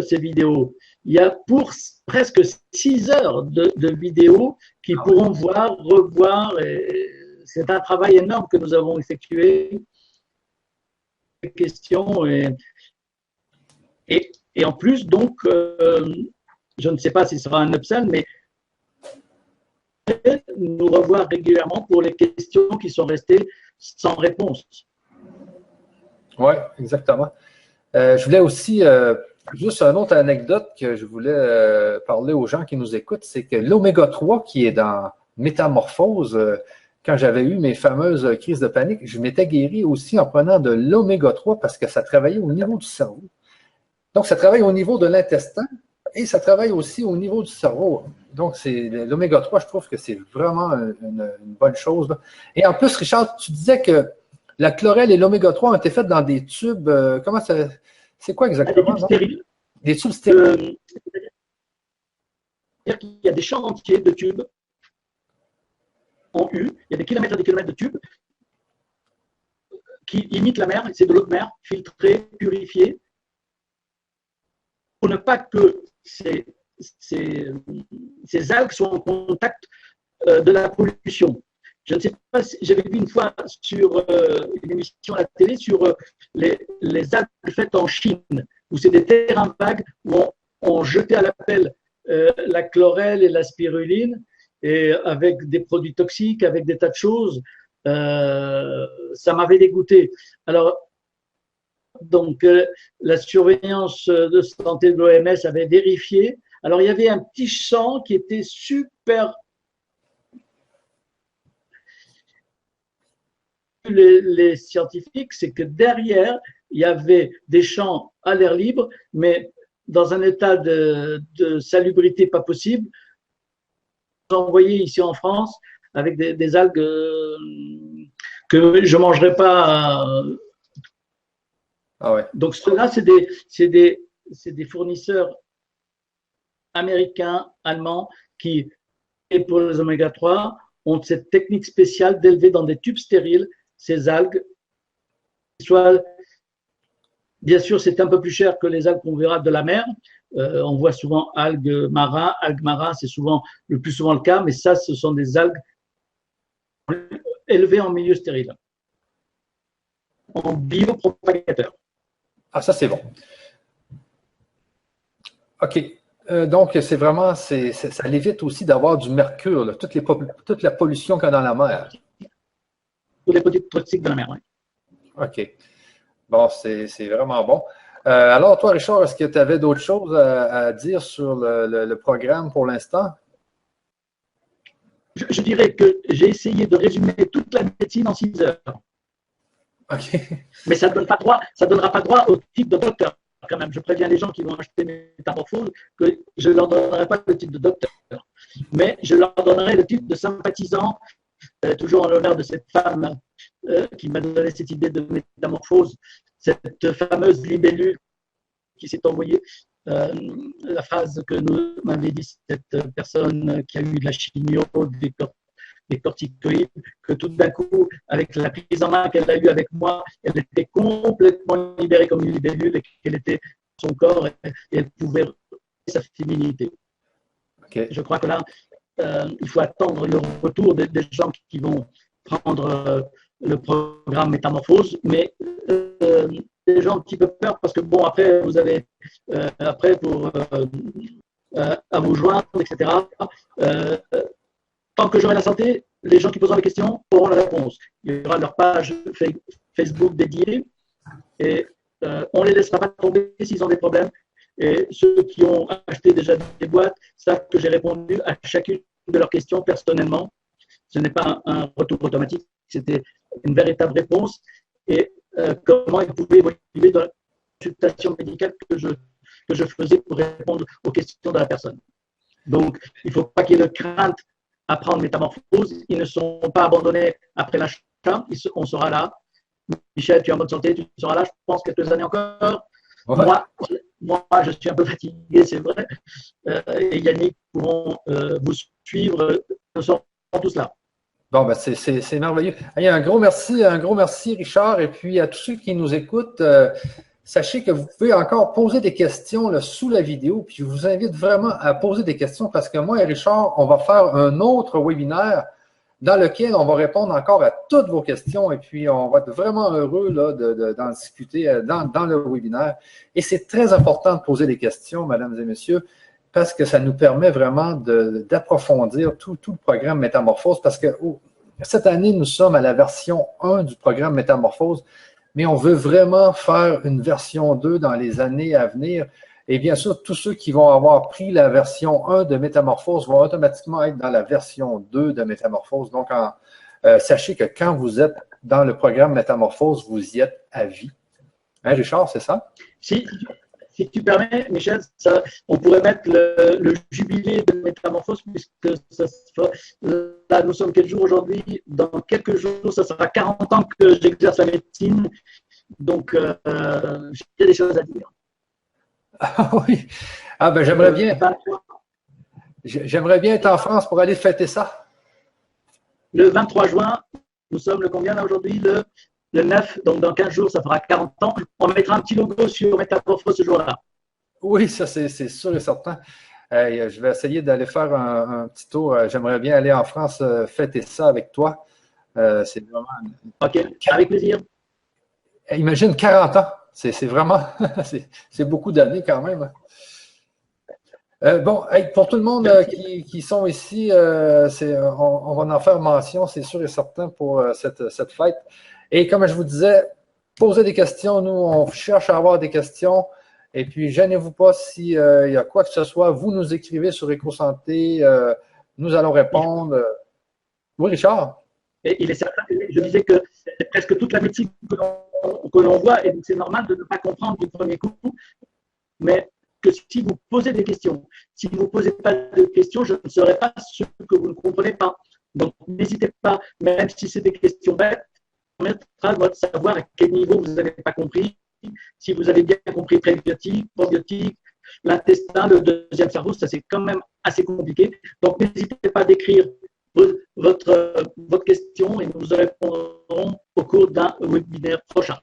ces vidéos. Il y a pour presque 6 heures de vidéos qui pourront voir, revoir. C'est un travail énorme que nous avons effectué. Questions et en plus, donc, je ne sais pas si ce sera un upsell, mais nous revoir régulièrement pour les questions qui sont restées sans réponse. Oui, exactement. Je voulais aussi, juste une autre anecdote que je voulais parler aux gens qui nous écoutent, c'est que l'oméga 3 qui est dans Métamorphose, quand j'avais eu mes fameuses crises de panique, je m'étais guéri aussi en prenant de l'oméga 3 parce que ça travaillait au niveau du cerveau. Donc, ça travaille au niveau de l'intestin et ça travaille aussi au niveau du cerveau. Donc, l'oméga 3, je trouve que c'est vraiment une bonne chose. Et en plus, Richard, tu disais que la chlorelle et l'oméga 3 ont été faites dans des tubes. Comment ça… C'est quoi exactement? Des tubes stériles. Des tubes stériles. C'est-à-dire qu'il y a des champs entiers de tubes en U. Il y a des kilomètres et des kilomètres de tubes qui imitent la mer. C'est de l'eau de mer filtrée, purifiée, pour ne pas que ces algues soient en contact de la pollution. Je ne sais pas si j'avais vu une fois sur une émission à la télé sur les algues faites en Chine, où c'est des terrains vagues où on jetait à la pelle la chlorelle et la spiruline, et avec des produits toxiques, avec des tas de choses. Ça m'avait dégoûté. Alors, donc, la surveillance de santé de l'OMS avait vérifié. Alors, il y avait un petit champ qui était super. Les scientifiques, c'est que derrière, il y avait des champs à l'air libre, mais dans un état de salubrité pas possible. Envoyé ici en France avec des algues que je ne mangerai pas. Ah ouais. Donc, ceux-là, c'est des fournisseurs américains, allemands, qui, et pour les oméga 3, ont cette technique spéciale d'élever dans des tubes stériles ces algues. Soit, bien sûr, c'est un peu plus cher que les algues qu'on verra de la mer. On voit souvent algues marins. Algues marins, c'est souvent le plus souvent le cas, mais ça, ce sont des algues élevées en milieu stérile, en biopropagateur. Ah, ça, c'est bon. OK. Donc, c'est vraiment, ça l'évite aussi d'avoir du mercure, là, toute la pollution qu'il y a dans la mer. Tous les produits toxiques de la mer, oui. OK. Bon, c'est vraiment bon. Alors, toi, Richard, est-ce que tu avais d'autres choses à dire sur le programme pour l'instant? Je dirais que j'ai essayé de résumer toute la médecine en 6 heures. OK. Mais ça ne donnera pas droit au titre de docteur. Quand même, je préviens les gens qui vont acheter Métamorphose que je ne leur donnerai pas le titre de docteur, mais je leur donnerai le titre de sympathisant, toujours en l'honneur de cette femme qui m'a donné cette idée de Métamorphose, cette fameuse libellule qui s'est envoyée. La phrase que m'avait dit cette personne qui a eu de la chimio, des corticoïdes, que tout d'un coup, avec la prise en main qu'elle a eue avec moi, elle était complètement libérée comme une libellule et qu'elle était son corps et elle pouvait sa féminité. Okay. Je crois que là, il faut attendre le retour des gens qui vont prendre le programme Métamorphose, mais des gens un petit peu peur parce que bon, après, vous avez après pour à vous joindre, etc. Tant que j'aurai la santé, les gens qui poseront des questions auront la réponse. Il y aura leur page Facebook dédiée et on ne les laissera pas tomber s'ils ont des problèmes. Et ceux qui ont acheté déjà des boîtes savent que j'ai répondu à chacune de leurs questions personnellement. Ce n'est pas un retour automatique, c'était une véritable réponse. Et comment ils pouvaient évoluer dans la consultation médicale que je faisais pour répondre aux questions de la personne. Donc, il ne faut pas qu'il y ait de crainte à prendre Métamorphose. Ils ne sont pas abandonnés après l'achat. On sera là. Michel, tu es en bonne santé, tu seras là, je pense, quelques années encore. Ouais. Moi, je suis un peu fatigué, c'est vrai. Et Yannick pourront vous suivre. Nous serons tous là. Bon, ben c'est merveilleux. Allez, un gros merci, Richard. Et puis, à tous ceux qui nous écoutent, sachez que vous pouvez encore poser des questions là, sous la vidéo. Puis, je vous invite vraiment à poser des questions parce que moi et Richard, on va faire un autre webinaire dans lequel on va répondre encore à toutes vos questions. Et puis, on va être vraiment heureux là, d'en discuter dans le webinaire. Et c'est très important de poser des questions, mesdames et messieurs, parce que ça nous permet vraiment d'approfondir tout le programme Métamorphose, parce que cette année, nous sommes à la version 1 du programme Métamorphose, mais on veut vraiment faire une version 2 dans les années à venir. Et bien sûr, tous ceux qui vont avoir pris la version 1 de Métamorphose vont automatiquement être dans la version 2 de Métamorphose. Donc, sachez que quand vous êtes dans le programme Métamorphose, vous y êtes à vie. Hein, Richard, c'est ça? Si tu permets, Michel, on pourrait mettre le jubilé de Métamorphose, puisque là, nous sommes quel jour aujourd'hui? Dans quelques jours, ça sera 40 ans que j'exerce la médecine. Donc, j'ai des choses à dire. Ah oui. Ah ben j'aimerais bien. J'aimerais bien être en France pour aller fêter ça. Le 23 juin, nous sommes le combien là aujourd'hui? Le 9, donc dans 15 jours, ça fera 40 ans. On mettra un petit logo sur Métamorphose ce jour-là. Oui, ça c'est sûr et certain. Je vais essayer d'aller faire un petit tour. J'aimerais bien aller en France fêter ça avec toi. C'est vraiment. OK, avec plaisir. Imagine 40 ans. C'est vraiment. c'est beaucoup d'années quand même. Bon, pour tout le monde qui sont ici, on va en faire mention, c'est sûr et certain, pour cette fête. Et comme je vous disais, posez des questions. Nous, on cherche à avoir des questions. Et puis, gênez-vous pas s'il y a quoi que ce soit. Vous nous écrivez sur EcoSanté. Nous allons répondre. Oui, Richard? Et il est certain, je disais que c'est presque toute la médecine que l'on voit. Et donc, c'est normal de ne pas comprendre du premier coup. Mais que si vous posez des questions, si vous ne posez pas de questions, je ne saurais pas ce que vous ne comprenez pas. Donc, n'hésitez pas, même si c'est des questions bêtes, permettra de savoir à quel niveau vous n'avez pas compris, si vous avez bien compris prébiotique, probiotique, l'intestin, le deuxième cerveau, ça c'est quand même assez compliqué. Donc n'hésitez pas à décrire votre question et nous vous répondrons au cours d'un webinaire prochain.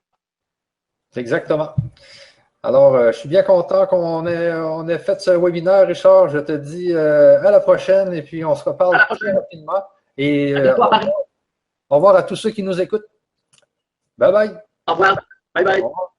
Exactement. Alors, je suis bien content qu'on ait fait ce webinaire, Richard. Je te dis à la prochaine et puis on se reparle très rapidement. Et au revoir à tous ceux qui nous écoutent. Bye bye. Au revoir. Bye bye. Au revoir.